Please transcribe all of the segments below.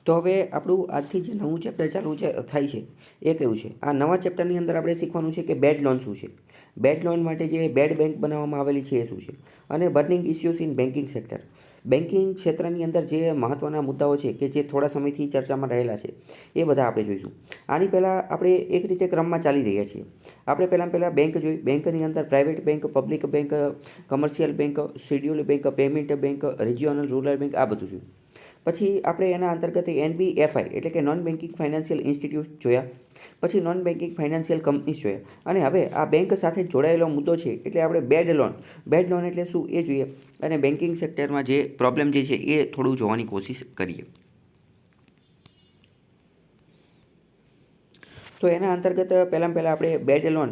તો હવે આપણું આજથી જે નવું ચેપ્ટર ચાલુ થાય છે એ કયું છે? આ નવા ચેપ્ટરની અંદર આપણે શીખવાનું છે કે બેડ લોન શું છે, બેડ લોન માટે જે બેડ બેંક બનાવવામાં આવેલી છે એ શું છે, અને burning issues in banking sector. Banking ક્ષેત્રની અંદર જે મહત્ત્વના મુદ્દાઓ છે કે જે થોડા સમયથી ચર્ચામાં રહેલા છે એ બધા આપણે જોઈશું. આની પહેલાં આપણે એક રીતે ક્રમમાં ચાલી રહ્યા છીએ. આપણે પહેલાં બેંક જોઈ. બેંકની અંદર private bank, public bank, commercial bank, scheduled bank, payment bank, regional rural bank, આ બધું જોયું. પછી આપણે એના અંતર્ગત NBFI એટલે કે નોન બેન્કિંગ ફાઇનાન્શિયલ ઇન્સ્ટિટ્યૂટ જોયા. પછી નોન બેન્કિંગ ફાઇનાન્શિયલ કંપનીઝ જોયા. અને હવે આ બેંક સાથે જોડાયેલો મુદ્દો છે એટલે આપણે બેડ લોન એટલે શું એ જોઈએ. અને બેન્કિંગ સેક્ટરમાં જે પ્રોબ્લેમ જે છે એ થોડું જોવાની કોશિશ કરીએ. તો એના અંતર્ગત પહેલાં આપણે બેડ લોન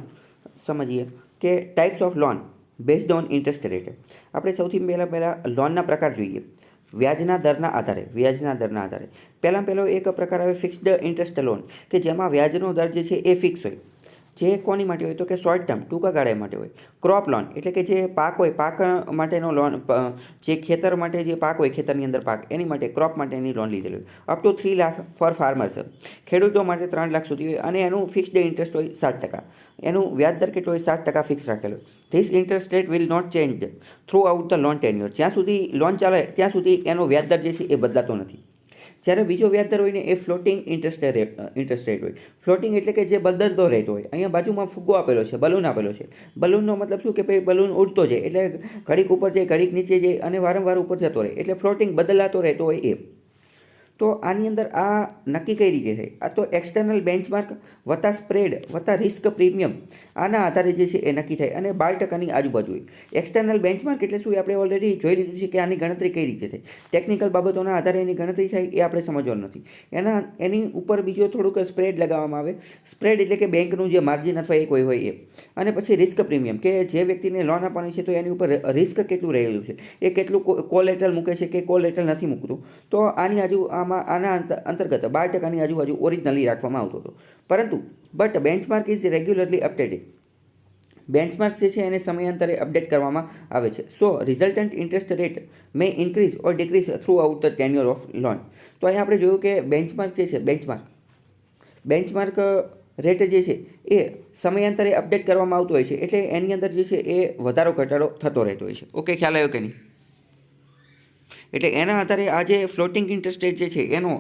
સમજીએ કે types of loan based on interest rate. આપણે સૌથી પહેલાં લોનના પ્રકાર જોઈએ. વ્યાજના દરના આધારે પહેલો એક પ્રકાર આવે ફિક્સ્ડ ઇન્ટરેસ્ટ લોન, કે જેમાં વ્યાજનો દર જે છે એ ફિક્સ હોય. જે કોની માટે હોય તો કે શોર્ટ ટર્મ, ટૂંકા ગાળા માટે હોય. ક્રોપ લોન એટલે કે જે પાક હોય, પાક માટેનો લોન, જે ખેતર માટે જે પાક હોય, ખેતરની અંદર પાક, એની માટે ક્રોપ માટેની લોન લીધેલી હોય. Up to 3 lakh for farmers, ખેડૂતો માટે 3 લાખ સુધી હોય. અને એનું ફિક્સ્ડ ઇન્ટરેસ્ટ હોય 7%. એનું વ્યાજ દર કેટલો હોય? 7% ફિક્સ રાખેલો. This interest rate will not change throughout the loan tenure. જ્યાં સુધી લોન ચાલે ત્યાં સુધી એનો વ્યાજ દર જે છે એ બદલાતો નથી. જ્યારે બીજો વ્યાજદર હોય ને એ ફ્લોટિંગ ઇન્ટરેસ્ટ રેટ હોય. ફ્લોટિંગ એટલે કે જે બદલતો રહેતો હોય. અહીંયા બાજુમાં ફુગ્ગો આપેલો છે, બલૂન આપેલો છે. બલૂનનો મતલબ શું કે ભાઈ બલૂન ઉડતો જાય એટલે ઘડીક ઉપર જાય, ઘડીક નીચે જાય અને વારંવાર ઉપર જતો રહે, એટલે ફ્લોટિંગ બદલાતો રહેતો હોય એ. તો આની અંદર આ નક્કી કઈ રીતે થાય? આ તો એક્સટર્નલ બેન્ચમાર્ક વત્તા સ્પ્રેડ વત્તા રિસ્ક પ્રીમિયમ, આના આધારે જે છે એ નક્કી થાય. અને 12%ની આજુબાજુ હોય. એક્સટર્નલ બેન્ચમાર્ક એટલે શું? આપણે ઓલરેડી જોઈ લીધું છે કે આની ગણતરી કઈ રીતે થાય. ટેકનિકલ બાબતોના આધારે એની ગણતરી થાય એ આપણે સમજવાનું નથી. એની ઉપર બીજો થોડુંક સ્પ્રેડ લગાવવામાં આવે. સ્પ્રેડ એટલે કે બેંકનું જે માર્જિન અથવા એ કોઈ હોય એ. અને પછી રિસ્ક પ્રીમિયમ, કે જે વ્યક્તિને લોન આપવાની છે તો એની ઉપર રિસ્ક કેટલું રહેલું છે, એ કેટલું કોલેટરલ મૂકે છે કે કોલેટરલ નથી મૂકતું. તો આના અંતર્ગત 12%ની આજુબાજુ ઓરિજિનલી રાખવામાં આવતો હતો. પરંતુ benchmark is regularly updated. Benchmark જે છે એને સમયાંતરે અપડેટ કરવામાં આવે છે. So resultant interest rate may increase or decrease throughout the tenure of loan. તો અહીંયા આપણે જોયું કે બેન્ચમાર્ક જે છે, બેન્ચમાર્ક રેટ જે છે એ સમયાંતરે અપડેટ કરવામાં આવતો હોય છે. એટલે એની અંદર જે છે એ વધારો ઘટાડો થતો રહેતો હોય છે. ઓકે, ખ્યાલ આવ્યો કે નહીં? એટલે એના આધારે આ જે ફ્લોટિંગ ઇન્ટરેસ્ટ રેટ જે છે એનો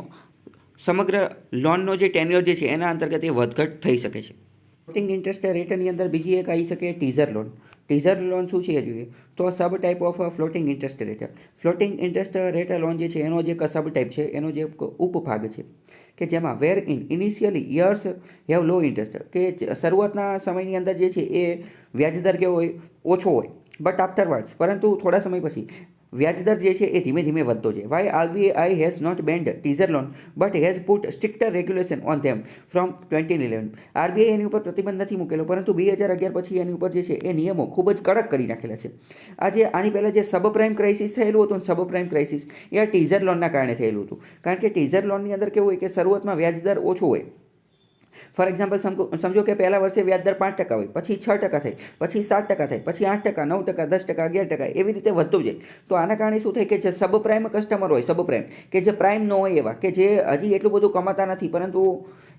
સમગ્ર લોનનો જે ટેન્યુઅર જે છે એના અંતર્ગત એ વધઘટ થઈ શકે છે. ફ્લોટિંગ ઇન્ટરેસ્ટ રેટની અંદર બીજી એક આવી શકે ટીઝર લોન. ટીઝર લોન શું છે એ જોઈએ તો subtype of floating interest rate. Floating interest rate loan જે છે એનો જે સબ ટાઈપ છે, એનો જે ઉપભાગ છે, કે જેમાં where initially years have low interest, કે શરૂઆતના સમયની અંદર જે છે એ વ્યાજદર કેવો હોય? ઓછો હોય. બટ આફ્ટરવર્ડ્સ, પરંતુ થોડા સમય પછી વ્યાજદર જે છે એ ધીમે ધીમે વધતો જાય. Why RBI has not banned teaser loan but has put stricter regulation on them from 2011. RBI એની ઉપર પ્રતિબંધ નથી મૂકેલો, પરંતુ 2011 પછી એની ઉપર જે છે એ નિયમો ખૂબ જ કડક કરી નાખેલા છે. આની પહેલાં જે સબપ્રાઇમ ક્રાઇસિસ થયેલું હતું, સબપ્રાઇમ ક્રાઇસિસ એ આ ટીઝર લોનના કારણે થયેલું હતું. કારણ કે ટીઝર લોનની અંદર કેવું હોય કે શરૂઆતમાં વ્યાજદર ઓછો હોય. ફોર એક્ઝામ્પલ સમજો કે પહેલા વર્ષે વ્યાજદર 5% હોય, પછી 6% થાય, પછી 7% થાય, પછી 8%, 9%, 10%, 11%, એવી રીતે વધતું જાય. તો આના કારણે શું થાય કે જે સબપ્રાઇમ કસ્ટમર હોય, સબપ્રાઇમ કે જે પ્રાઇમ ન હોય એવા, કે જે હજી એટલું બધું કમાતા નથી પરંતુ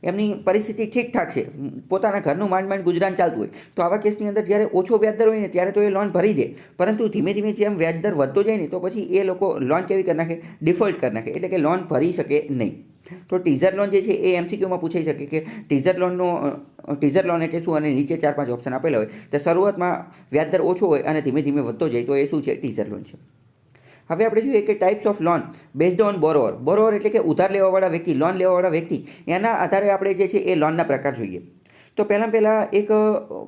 એમની પરિસ્થિતિ ઠીકઠાક છે, પોતાના ઘરનું માંડ ગુજરાન ચાલતું હોય, તો આવા કેસની અંદર જ્યારે ઓછો વ્યાજદર હોય ને ત્યારે તો એ લોન ભરી દે. પરંતુ ધીમે ધીમે જેમ વ્યાજદર વધતો જાય ને તો પછી એ લોકો લોન કેવી કરી નાખે? ડિફોલ્ટ કરી નાખે, એટલે કે લોન ભરી શકે નહીં. તો ટીઝર લોન જે છે એ MCQમાં પૂછાઈ શકે કે ટીઝર લોન એટલે શું, અને નીચે 4-5 ઓપ્શન આપેલા હોય. તો શરૂઆતમાં વ્યાજદર ઓછો હોય અને ધીમે ધીમે વધતો જાય તો એ શું છે? ટીઝર લોન છે. હવે આપણે જોઈએ કે types of loan based on બોરોવર એટલે કે ઉધાર લેવાવાળા વ્યક્તિ, લોન લેવાવાળા વ્યક્તિ, એના આધારે આપણે જે છે એ લોનના પ્રકાર જોઈએ. તો પહેલાં એક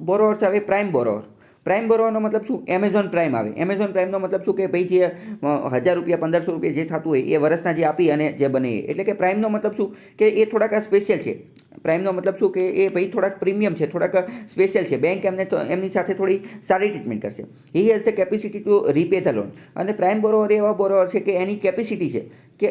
બોરોવર્સ આવે પ્રાઇમ બોરોવર. પ્રાઇમ બોરોવરનો મતલબ શું? એમેઝોન પ્રાઇમ આવે. એમેઝોન પ્રાઇમનો મતલબ શું કે ભાઈ જે 1000 રૂપિયા 1500 રૂપિયા જે થતું હોય એ વર્ષના જે આપી અને જે બને, એટલે કે પ્રાઇમનો મતલબ શું કે એ થોડાક સ્પેશિયલ છે. પ્રાઇમનો મતલબ શું કે એ ભાઈ થોડાક પ્રીમિયમ છે, થોડાક સ્પેશિયલ છે. બેંક એમની સાથે થોડી સારી ટ્રીટમેન્ટ કરશે. He has the capacity to repay the loan. અને પ્રાઇમ બોરોવર એવા બોરોવર છે કે એની કેપેસિટી છે કે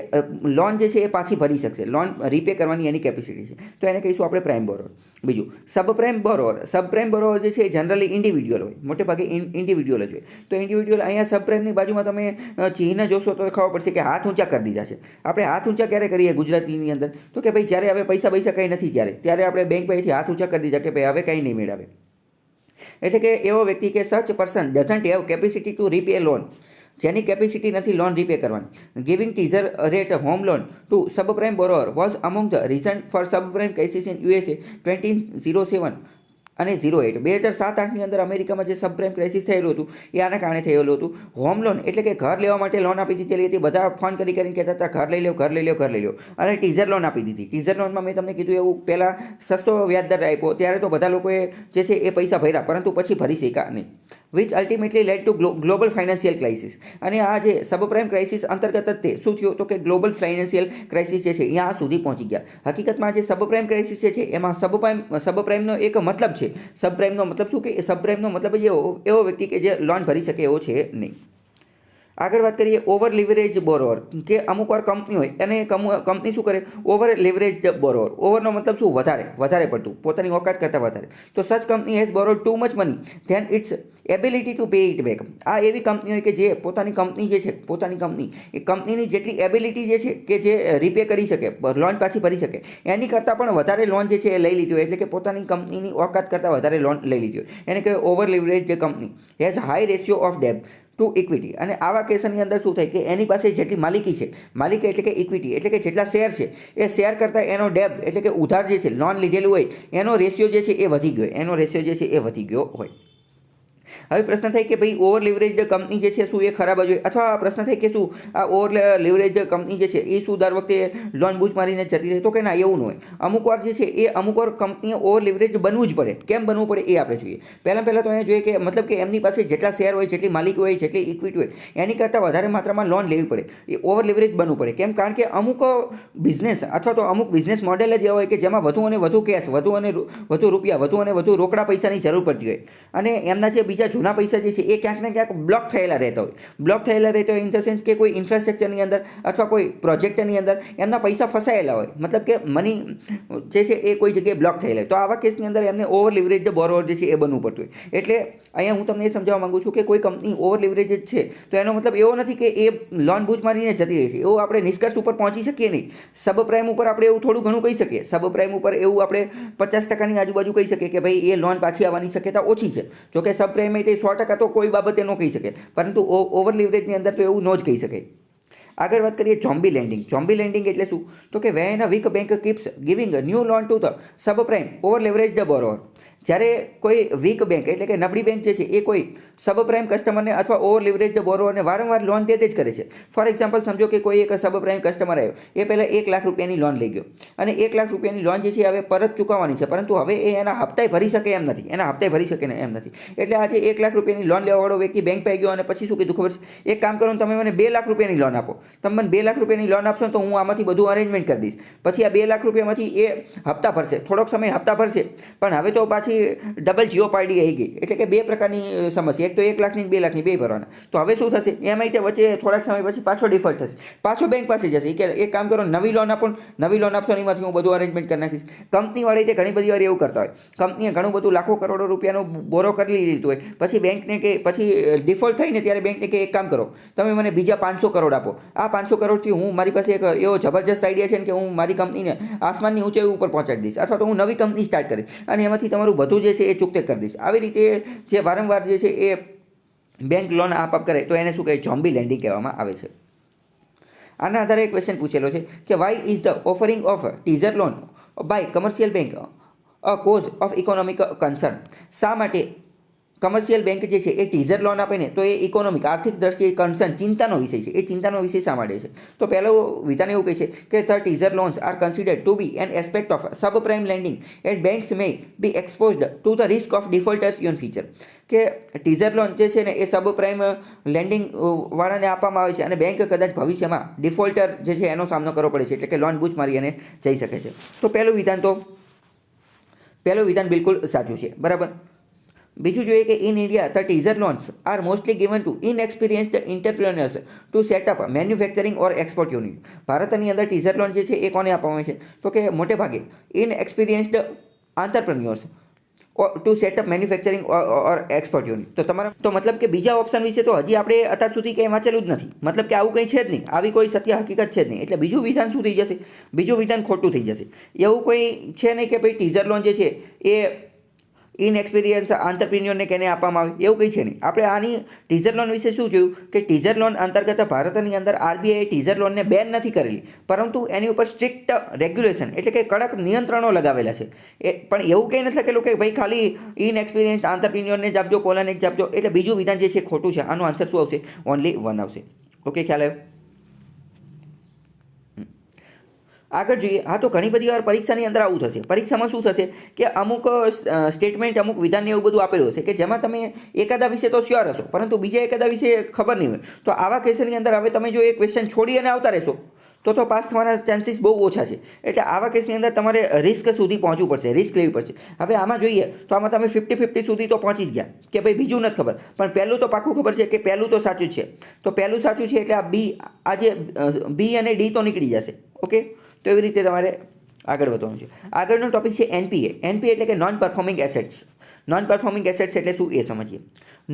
લોન જે છે એ પાછી ભરી શકશે, લોન રીપે કરવાની એની કેપેસિટી છે, તો એને કહીશું આપણે પ્રાઇમ બોરોવર. બીજું સબપ્રાઇમ બોરોવર. સબપ્રાઇમ બોરોવર જે છે એ જનરલી ઇન્ડિવિડ્યુઅલ હોય, મોટે ભાગે ઇન્ડિવિડ્યુઅલ જ હોય. તો ઇન્ડિવિડ્યુઅલ અહીંયા સબપ્રાઇમની બાજુમાં તમે ચિહ્ન જોશો તો ખબર પડશે કે હાથ ઊંચા કરી દીધા છે. આપણે હાથ ઊંચા ક્યારે કરીએ ગુજરાતીની અંદર? તો કે ભાઈ જ્યારે હવે પૈસા કંઈ નથી ત્યારે આપણે બેંક પાસેથી હાથ ઊંચા કરી દીધા કે ભાઈ હવે કંઈ નહીં મેળવે. એટલે કે એવો વ્યક્તિ કે such person doesn't have capacity to repay loan, જેની કેપેસિટી નથી લોન રીપે કરવાની. Giving teaser rate home loan to subprime borrower was among the reason for subprime crises in USA 2007 અને 08. 2007-8ની અંદર અમેરિકામાં જે સબપ્રાઇમ ક્રાઇસિસ થયેલું હતું એ આના કારણે થયેલું હતું. હોમ લોન એટલે કે ઘર લેવા માટે લોન આપી દીધેલી હતી. બધા ફોન કરીને કહેતા હતા ઘર લઈ લો, ઘર લઈ લો, ઘર લઈ લો. અને ટીઝર લોન આપી દીધી. ટીઝર લોનમાં મેં તમને કીધું એવું પહેલાં સસ્તો વ્યાજદર આપ્યો, ત્યારે તો બધા લોકોએ જે છે એ પૈસા ભર્યા, પરંતુ પછી ભરી શક્યા નહીં. Which ultimately lead two global financial crisis. અને આ જે સબપ્રાઇમ ક્રાઇસિસ અંતર્ગત જ તે શું થયું તો કે ગ્લોબલ ફાઇનાન્શિયલ ક્રાઇસિસ જે છે અહીંયા સુધી પહોંચી ગયા. હકીકતમાં જે સબપ્રાઇમ ક્રાઇસિસ છે એમાં સબપ્રાઇમનો એક મતલબ છે. સબપ્રાઇમનો મતલબ શું કે સબપ્રાઇમનો મતલબ એવો વ્યક્તિ કે જે લોન ભરી શકે એવો છે નહીં. આગળ વાત કરીએ ઓવર લિવરેજ બોરોવર, કે અમુક વાર કંપની હોય અને કંપની શું કરે, ઓવર લિવરેજ બોરોવર. ઓવરનો મતલબ શું? વધારે પડતું, પોતાની ઓકાત કરતાં વધારે. તો such company has borrowed too much money than its ability to pay it back. આ એવી કંપની હોય કે જે પોતાની કંપની જે છે, પોતાની કંપની એ કંપનીની જેટલી એબિલિટી જે છે કે જે રીપે કરી શકે, લોન પાછી ભરી શકે, એની કરતાં પણ વધારે લોન જે છે એ લઈ લીધી હોય. એટલે કે પોતાની કંપનીની ઓકાત કરતાં વધારે લોન લઈ લીધી હોય, એને કહેવાય ઓવર લિવરેજ જે કંપની. હેઝ હાઈ રેશિયો ઓફ ડેબ્ટ ટુ ઇક્વિટી. અને આવા કેસની અંદર શું થાય કે એની પાસે જેટલી માલિકી છે, માલિકી એટલે કે ઇક્વિટી એટલે કે જેટલા શેર છે એ શેર કરતાં એનો ડેબ એટલે કે ઉધાર જે છે, લોન લીધેલું હોય એનો રેશિયો જે છે એ વધી ગયો, એનો રેશિયો જે છે એ વધી ગયો હોય. હવે પ્રશ્ન થાય કે ભાઈ ઓવર લિવરેજ કંપની જે છે શું એ ખરાબ જ હોય, અથવા પ્રશ્ન થાય કે શું આ ઓવર લિવરેજ કંપની જે છે એ શું દર વખતે લોન બૂચ મારીને જતી રહે? તો કે ના, એવું ન હોય. અમુક વાર જે છે એ અમુક વાર કંપનીએ ઓવર લિવરેજ બનવું જ પડે. કેમ બનવું પડે એ આપણે જોઈએ. પહેલાં તો અહીંયા જોઈએ કે મતલબ કે એમની પાસે જેટલા શેર હોય, જેટલી માલિકી હોય, જેટલી ઇક્વિટી હોય, એની કરતાં વધારે માત્રામાં લોન લેવી પડે. એ ઓવર લિવરેજ બનવું પડે. કેમ? કારણ કે અમુક બિઝનેસ અથવા તો અમુક બિઝનેસ મોડેલ જ એવા હોય કે જેમાં વધુ અને વધુ કેશ, વધુ અને વધુ રૂપિયા, વધુ અને વધુ રોકડા પૈસાની જરૂર પડતી હોય, અને એમના જે બીજા જૂના પૈસા જે છે એ ક્યાંક ને ક્યાંક બ્લોક થયેલા રહેતા હોય. બ્લોક થયેલા રહેતા હોય ઇન ધ સેન્સ કે કોઈ ઇન્ફ્રાસ્ટ્રક્ચરની અંદર અથવા કોઈ પ્રોજેક્ટની અંદર એમના પૈસા ફસાયેલા હોય, મતલબ કે મની જે છે એ કોઈ જગ્યાએ બ્લોક થયેલા હોય. તો આવા કેસની અંદર એમને ઓવર લિવરેજ બોરોવર જે છે એ બનવું પડતું હોય. એટલે અહીંયા હું તમને એ સમજાવવા માંગુ છું કે કોઈ કંપની ઓવર લિવરેજ છે તો એનો મતલબ એવો નથી કે એ લોન બૂચ મારીને જતી રહે છે. એવું આપણે નિષ્કર્ષ ઉપર પહોંચી શકીએ નહીં. સબપ્રાઇમ ઉપર આપણે એવું થોડું ઘણું કહી શકીએ. સબપ્રાઇમ ઉપર એવું આપણે 50%ની આજુબાજુ કહી શકીએ કે ભાઈ એ લોન પાછી આવવાની શક્યતા ઓછી છે. જોકે સબપ્રાઇમ તે 100% તો કોઈ બાબતે ન કહી શકે, પરંતુ ઓવર લિવરેજની અંદર તો એવું ન જ કહી શકે. આગળ વાત કરીએ ઝોમ્બી લેન્ડિંગ. ઝોમ્બી લેન્ડિંગ એટલે શું? તો કે when a weak bank keeps giving new loan to the subprime over leverage the borrower. જ્યારે કોઈ વીક બેંક એટલે કે નબળી બેંક જે છે એ કોઈ સબપ્રાઇમ કસ્ટમરને અથવા ઓવર લિવરેજ ધ બોરોવરને વારંવાર લોન દે જ કરે છે. ફોર એક્ઝામ્પલ સમજો કે કોઈ એક સબપ્રાઇમ કસ્ટમર આવ્યો, એ પહેલાં 1 લાખ રૂપિયાની લોન લઈ ગયો અને 1 લાખ રૂપિયાની લોન જે છે હવે પરત ચૂકવવાની છે, પરંતુ હવે એ એના હપ્તાએ ભરી શકે એમ નથી, એના હપ્તાએ ભરી શકે એમ નથી. એટલે આજે 1 લાખ રૂપિયાની લોન લેવાવાળો વ્યક્તિ બેંક પાસે ગયો અને પછી શું કીધું ખબર છે? એક કામ કરો, તમે મને 2 લાખ રૂપિયાની લોન આપો. તમે મને 2 લાખ રૂપિયાની લોન આપશો તો હું આમાંથી બધું અરેન્જમેન્ટ કરી દઈશ. પછી આ 2 લાખ રૂપિયામાંથી એ હપ્તા ભરશે, થોડોક સમય હપ્તા ભરશે, પણ હવે તો પાછી ડબલ જીઓપાર્ડી આવી ગઈ. એટલે કે બે પ્રકારની સમસ્યા, એક તો 1 લાખની 2 લાખની બે ભરવાના. તો હવે શું થશે? એમાં તે વચ્ચે થોડાક સમય પછી પાછો ડિફોલ્ટ થશે, પાછો બેંક પાસે જશે કે એક કામ કરો, નવી લોન આપો, નવી લોન આપશો એમાંથી હું બધું અરેન્જમેન્ટ કરી નાખીશ. કંપનીવાળી તે ઘણી બધી વાર એવું કરતા હોય. કંપનીએ ઘણું બધું લાખો કરોડો રૂપિયાનું બોરો કરી લીધું હોય, પછી બેંકને કે પછી ડિફોલ્ટ થઈને ત્યારે બેંકને કે એક કામ કરો, તમે મને બીજા 500 કરોડ આપો. આ 500 કરોડથી હું મારી પાસે એક એવો જબરજસ્ત આઈડિયા છે કે હું મારી કંપનીને આસમાનની ઊંચાઈ ઉપર પહોંચાડી દઈશ, અથવા તો હું નવી કંપની સ્ટાર્ટ કરીશ અને એમાંથી તમારું બધું જે છે એ ચૂકતે કરી દઈશ. આવી રીતે જે વારંવાર જે છે એ બેંક લોન આપ કરે તો એને શું કહે? ઝોમ્બી લેન્ડિંગ કહેવામાં આવે છે. આના આધારે એક ક્વેશ્ચન પૂછેલો છે કે why is the offering of teaser loan by commercial bank a cause of economic concern. શા માટે કમર્શિયલ બેંક જે છે એ ટીઝર લોન આપે ને તો એ ઇકોનોમિક આર્થિક દ્રષ્ટિએ કન્સર્ન ચિંતાનો વિષય છે. એ ચિંતાનો વિષય શા માટે છે? તો પહેલું વિધાન એવું કહે છે કે the teaser loans are considered to be an aspect of subprime lending at banks may be exposed to the risk of defaulters in future. કે ટીઝર લોન જે છે ને એ સબપ્રાઇમ લેન્ડિંગ વાળાને આપવામાં આવે છે અને બેંક કદાચ ભવિષ્યમાં ડિફોલ્ટર જે છે એનો સામનો કરવો પડે છે, એટલે કે લોન બૂચ મારી અને જઈ શકે છે. તો પહેલું વિધાન બિલકુલ સાચું છે, બરાબર. બીજું જોઈએ કે in India the teaser loans are mostly given to inexperienced entrepreneurs to set up manufacturing or export unit. ભારતની અંદર ટીઝર લોન જે છે એ કોને આપવામાં આવે છે? તો કે મોટે ભાગે ઇનએક્સપિરિયન્સ્ડ આંતરપ્રિન્યોર્સ two set up manufacturing or export unit. તો તમારા તો મતલબ કે બીજા ઓપ્શન વિશે તો હજી આપણે અત્યાર સુધી કંઈ વાંચેલું જ નથી. મતલબ કે આવું કંઈ છે જ નહીં, આવી કોઈ સત્ય હકીકત છે જ નહીં. એટલે બીજું વિધાન શું થઈ જશે? બીજું વિધાન ખોટું થઈ જશે. એવું કોઈ છે નહીં કે ભાઈ ટીઝર લોન જે છે એ ઇનએક્સપિરિયન્સ આંતરપ્રિન્યોરને કેને આપવામાં આવે, એવું કંઈ છે નહીં. આપણે આની ટીઝર લોન વિશે શું જોયું કે ટીઝર લોન અંતર્ગત ભારતની અંદર આરબીઆઈએ ટીઝર લોનને બેન નથી કરેલી, પરંતુ એની ઉપર સ્ટ્રિક્ટ રેગ્યુલેશન એટલે કે કડક નિયંત્રણો લગાવેલા છે. પણ એવું કંઈ નથી લખેલું કે ભાઈ ખાલી ઇનએક્સપિરિયન્સ આંતરપ્રિન્યોરને જ આપજો, કોલાને જ આપજો. એટલે બીજું વિધાન જે છે ખોટું છે. આનો આન્સર શું આવશે? ઓનલી 1 આવશે. ઓકે, ખ્યાલ આવ્યો? આગળ જોઈએ. હા, તો ઘણી બધી વાર પરીક્ષાની અંદર આવું થશે. પરીક્ષામાં શું થશે કે અમુક સ્ટેટમેન્ટ, અમુક વિધાનને એવું બધું આપેલું હશે કે જેમાં તમે એકાદા વિશે તો શ્યોર હશો, પરંતુ બીજા એકાદા વિશે ખબર નહીં હોય. તો આવા કેસની અંદર હવે તમે જો એક ક્વેશ્ચન છોડી અને આવતા રહેશો તો પાસ થવાના ચાન્સીસ બહુ ઓછા છે. એટલે આવા કેસની અંદર તમારે રિસ્ક સુધી પહોંચવું પડશે, રિસ્ક લેવી પડશે. હવે આમાં જોઈએ તો આમાં તમે 50-50 સુધી તો પહોંચી જ ગયા કે ભાઈ બીજું નથી ખબર, પણ પહેલું તો પાક્કું ખબર છે કે પહેલું તો સાચું જ છે. તો પહેલું સાચું છે એટલે આ બી, આ જે બી અને ડી તો નીકળી જશે. ઓકે, તો એવી રીતે તમારે આગળ વધવાનું છે. આગળનો ટોપિક છે એનપીએ. એનપીએ એટલે કે non performing assets. Non performing assets એટલે શું એ સમજીએ.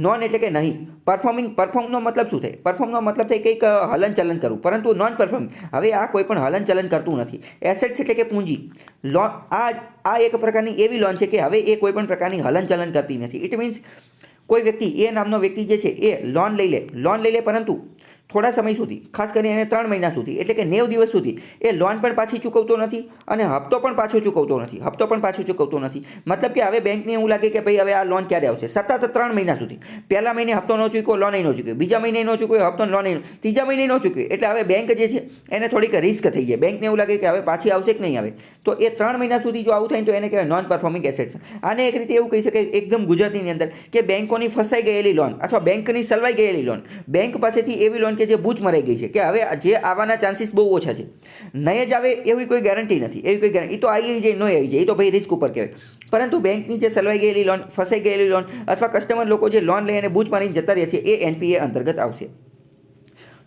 નોન એટલે કે નહીં, પરફોર્મનો મતલબ શું થાય? પરફોર્મનો મતલબ થાય કંઈક હલનચલન કરવું, પરંતુ નોન પરફોર્મિંગ હવે આ કોઈ પણ હલનચલન કરતું નથી. એસેટ્સ એટલે કે પૂંજી. લોન આ એક પ્રકારની એવી લોન છે કે હવે એ કોઈ પણ પ્રકારની હલનચલન કરતી નથી. ઇટ મીન્સ કોઈ વ્યક્તિ, એ નામનો વ્યક્તિ જે છે એ લોન લઈ લે પરંતુ થોડા સમય સુધી, ખાસ કરીને 3 મહિના સુધી એટલે કે 90 દિવસ સુધી એ લોન પણ પાછી ચૂકવતો નથી અને હપ્તો પણ પાછો ચૂકવતો નથી. મતલબ કે હવે બેંકને એવું લાગે કે ભાઈ હવે આ લોન ક્યારે આવશે? સતત 3 મહિના સુધી, પહેલા મહિને હપ્તો ન ચૂક્યો, લોન ન ચૂક્યો, બીજા મહિને ન ચૂક્યો હપ્તો, લોન ત્રીજા મહિને ન ચૂક્યો. એટલે હવે બેંક જે છે એને થોડીક રિસ્ક થઈ જાય. બેંકને એવું લાગે કે હવે પાછી આવશે કે નહીં આવે. તો એ 3 મહિના સુધી જો આવું થાય તો એને કહેવાય નોન પરફોર્મિંગ એસેટ્સ. આને એક રીતે એવું કહી શકાય એકદમ ગુજરાતીની અંદર કે બેંકોની ફસાઈ ગયેલી લોન અથવા બેંકની સલવાઈ ગયેલી લોન, બેંક પાસેથી એવી લોન કે જે બૂચ મરાઈ ગઈ છે કે હવે જે આવવાના ચાન્સીસ બહુ ઓછા છે, નહીં જ આવે એવી કોઈ ગેરંટી નથી. એવી કોઈ ગેરંટી, એ તો આવી જાય, ન આવી જાય, એ તો ભાઈ રિસ્ક ઉપર કહેવાય. પરંતુ બેંકની જે સલવાઈ ગયેલી લોન, ફસાઈ ગયેલી લોન અથવા કસ્ટમર લોકો જે લોન લઈ અને બૂચ મારીને જતા રહે છે એ એનપીએ અંતર્ગત આવશે.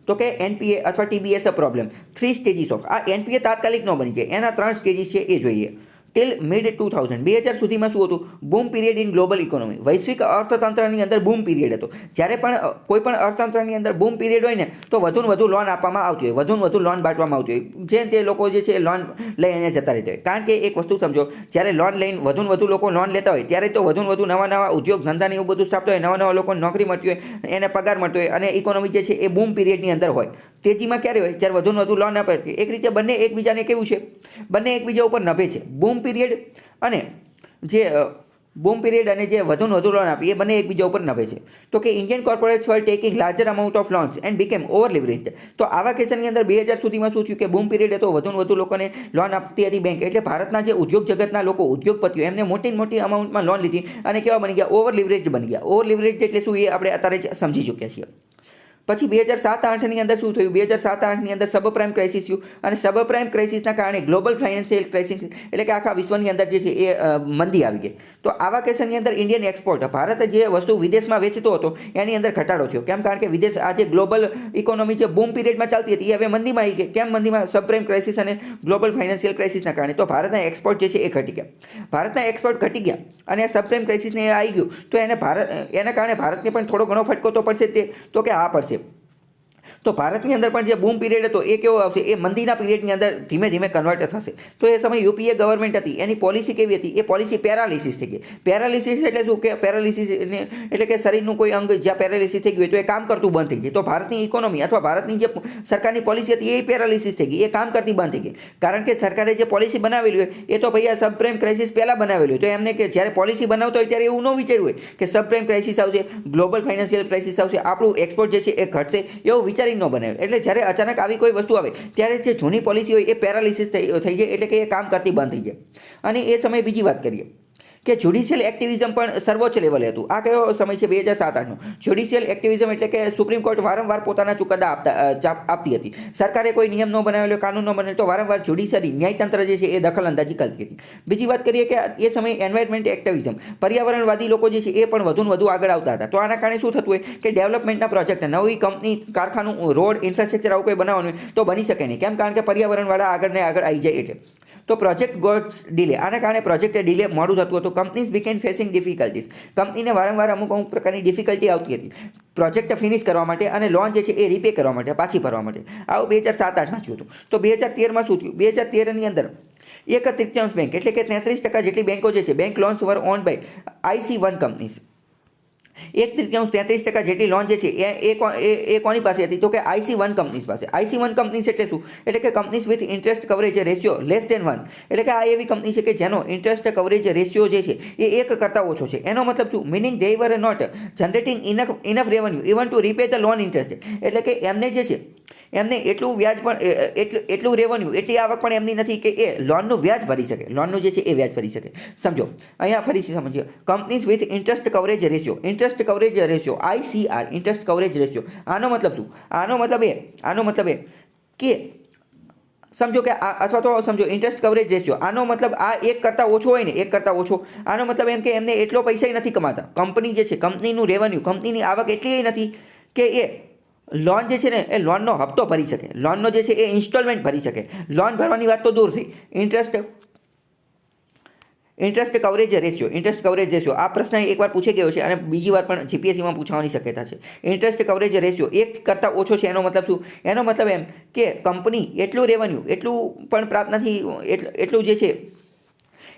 તો કે એનપીએ અથવા ટીબીએસ પ્રોબ્લેમ 3 સ્ટેજીસ ઓફ. આ એનપીએ તાત્કાલિક ન બની જાય, એના 3 સ્ટેજીસ છે એ જોઈએ. ટિલ મિડ 2000 સુધીમાં શું હતું? બૂમ પીરિયડ ઇન ગ્લોબલ ઇકોનોમી. વૈશ્વિક અર્થતંત્રની અંદર બૂમ પીરિયડ હતો. જ્યારે પણ કોઈ પણ અર્થતંત્રની અંદર બૂમ પીરિયડ હોય ને તો વધુને વધુ લોન આપવામાં આવતી હોય, વધુને વધુ લોન બાંટવામાં આવતી હોય, જે તે લોકો જે છે એ લોન લઈ અહીંયા જતા રહેતા હોય. કારણ કે એક વસ્તુ સમજો, જ્યારે લોન લઈને વધુને વધુ લોકો લોન લેતા હોય ત્યારે તો વધુને વધુ નવા ઉદ્યોગ ધંધાને એવું બધું સ્થાપતા હોય, નવા લોકોને નોકરી મળતી હોય, એને પગાર મળતો હોય અને ઇકોનોમી જે છે એ બૂમ પીરિયડની અંદર હોય. તેજીમાં ક્યારે હોય? જ્યારે વધુને વધુ લોન આપે. એક રીતે બંને એકબીજાને કેવું છે? બંને એકબીજા ઉપર નભે છે. બૂમ પીરિયડ અને જે વધુને વધુ લોન આપી એ બંને એકબીજા ઉપર નભે છે. તો કે Indian corporates were taking larger amount of loans and became over leveraged. તો આવા કેસની અંદર 2000 સુધીમાં શું થયું કે બૂમ પીરિયડ હતો, વધુને વધુ લોકોને લોન આપતી હતી બેંક. એટલે ભારતના જે ઉદ્યોગ જગતના લોકો, ઉદ્યોગપતિઓ, એમને મોટી અમાઉન્ટમાં લોન લીધી અને કેવા બની ગયા? ઓવર લિવરેજ બની ગયા. ઓવર લિવરેજ એટલે શું એ આપણે અત્યારે જ સમજી ચૂક્યા છીએ. પછી 2007-8ની અંદર શું થયું? 2007-8ની અંદર સબપ્રાઇમ ક્રાઇસિસ થયું અને સબપ્રાઇમ ક્રાઇસિસના કારણે ગ્લોબલ ફાઇનાન્શિયલ ક્રાઇસિસ એટલે કે આખા વિશ્વની અંદર જે છે એ મંદી આવી ગઈ. તો આવા કેસની અંદર ઇન્ડિયન એક્સપોર્ટ, ભારત જે વસ્તુ વિદેશમાં વેચતો હતો એની અંદર ઘટાડો થયો. કેમ? કારણ કે વિદેશ આ જે ગ્લોબલ ઇકોનોમી જે બૂમ પીરિયડમાં ચાલતી હતી એ હવે મંદીમાં આવી ગઈ. કેમ મંદીમાં? સબપ્રાઇમ ક્રાઇસિસ અને ગ્લોબલ ફાઇનાન્શિયલ ક્રાઇસિસના કારણે. તો ભારતના એક્સપોર્ટ જે છે એ ઘટી ગયા. ભારતના એક્સપોર્ટ ઘટી ગયા અને આ સબપ્રાઇમ ક્રાઇસિસને આવી ગયું તો એના કારણે ભારતને પણ થોડો ઘણો ફટકો તો પડશે તે. તો કે હા, પડશે. તો ભારતની અંદર પણ જે બૂમ પીરિયડ હતો એ કેવો આવશે? એ મંદીના પીરિયડની અંદર ધીમે ધીમે કન્વર્ટ થશે. તો એ સમયે યુપીએ ગવર્મેન્ટ હતી, એની પોલિસી કેવી હતી? એ પોલિસી પેરાલિસિસ થઈ ગઈ. પેરાલિસિસ એટલે શું? કે પેરાલિસિસ એટલે કે શરીરનું કોઈ અંગ જ્યાં પેરાલિસિસ થઈ ગયું હોય તો એ કામ કરતું બંધ થઈ ગયું. તો ભારતની ઇકોનોમી અથવા ભારતની જે સરકારની પોલિસી હતી એ પેરાલિસિસ થઈ ગઈ, એ કામ કરતી બંધ થઈ ગઈ. કારણ કે સરકારે જે પોલિસી બનાવેલી હોય એ તો ભાઈ આ સબપ્રાઇમ ક્રાઇસિસ પહેલાં બનાવેલી હોય. તો એમને કે જ્યારે પોલિસી બનાવતો હોય ત્યારે એવું ન વિચાર્યું હોય કે સબપ્રાઇમ ક્રાઇસિસ આવશે, ગ્લોબલ ફાઇનાન્શિયલ ક્રાઇસિસ આવશે, આપણું એક્સપોર્ટ જે છે એ ઘટશે, એવું વિચારી ન બનાવ્યું. એટલે જ્યારે અચાનક આવી કોઈ વસ્તુ આવે ત્યારે જે જૂની પોલિસી હોય એ પેરાલિસિસ થઈ જાય, એટલે કે એ કામ કરતી બંધ થઈ જાય. અને એ સમયે બીજી વાત કરીએ કે જ્યુડિશિયલ એક્ટિવિઝમ પણ સર્વોચ્ચ લેવલે હતું. આ કયો સમય છે? 2007-8નો. જ્યુડિશિયલ એક્ટિવિઝમ એટલે કે સુપ્રીમ કોર્ટ વારંવાર પોતાના ચુકાદા આપતી હતી. સરકારે કોઈ નિયમ ન બનાવેલો, કાનૂન ન બનાવેલો તો વારંવાર જ્યુડિશિયરી ન્યાયતંત્ર જે છે એ દખલ અંદાજી કરતી હતી. બીજી વાત કરીએ કે એ સમયે એન્વાયરમેન્ટ એક્ટિવિઝમ, પર્યાવરણવાદી લોકો જે છે એ પણ વધુ વધુ આગળ આવતા હતા. તો આના કારણે શું થતું હોય કે ડેવલપમેન્ટના પ્રોજેક્ટ, નવી કંપની, કારખાનું, રોડ, ઇન્ફ્રાસ્ટ્રક્ચર આવું કોઈ બનાવવાનું હોય તો બની શકે નહીં. કેમ? કારણ કે પર્યાવરણવાળા આગળ ને આગળ આવી જાય એટલે. તો પ્રોજેક્ટ ગોટ્સ ડિલે, આના કારણે પ્રોજેક્ટ ડિલે મોડું થતું હતું. કંપનીઝ બીકેન ફેસિંગ ડિફિકલ્ટીઝ, કંપનીને વારંવાર અમુક પ્રકારની ડિફિકલ્ટી આવતી હતી પ્રોજેક્ટ ફિનિશ કરવા માટે અને લોન જે છે એ રીપે કરવા માટે, પાછી ભરવા માટે. આવું 2007-8માં થયું હતું. તો 2013માં શું થયું? 2013ની અંદર 1/3 બેંક એટલે કે 33% જેટલી બેંકો જે છે, bank loans were owned by IC1 companies. 1/3 જેટલી લોન જે છે એ કોની પાસે હતી? તો કે IC1 કંપનીઝ પાસે. IC1 કંપનીઝ એટલે શું? એટલે કે companies with interest coverage ratio less than 1. એટલે કે આ એવી કંપની છે કે જેનો ઇન્ટરેસ્ટ કવરેજ રેશિયો જે છે એ 1 કરતાં ઓછો છે. એનો મતલબ શું? Meaning they were not generating enough revenue even to repay the loan interest. એટલે કે એમને જે છે એમને એટલું વ્યાજ પણ એટલું રેવન્યુ, એટલી આવક પણ એમની નથી કે એ લોનનું વ્યાજ ભરી શકે, લોનનું જે છે એ વ્યાજ ભરી શકે. સમજો, અહીંયા ફરીથી સમજીએ. Companies with interest coverage ratio, interest coverage ratio ICR, interest coverage ratio. આનો મતલબ શું? આનો મતલબ એ કે સમજો કે અથવા તો સમજો ઇન્ટરેસ્ટ કવરેજ રેશિયો, આનો મતલબ આ 1 કરતાં ઓછો હોય ને, 1 કરતાં ઓછો, આનો મતલબ એમ કે એમને એટલો પૈસા નથી કમાતા. કંપની જે છે, કંપનીનું રેવન્યુ, કંપનીની આવક એટલી નથી કે એ લોન જે છે ને એ લોનનો હપ્તો ભરી શકે, લોનનો જે છે એ ઇન્સ્ટોલમેન્ટ ભરી શકે. લોન ભરવાની વાત તો દૂર થઈ. ઇન્ટરેસ્ટ કવરેજ રેશિયો આ પ્રશ્ન એકવાર પૂછી ગયો છે અને બીજી વાર પણ GPSCમાં પૂછવાની શક્યતા છે. ઇન્ટરેસ્ટ કવરેજ રેશિયો 1 કરતાં ઓછો છે. એનો મતલબ શું? એનો મતલબ એમ કે કંપની એટલું રેવન્યુ એટલું પણ પ્રાપ્ત નથી, એટલું જે છે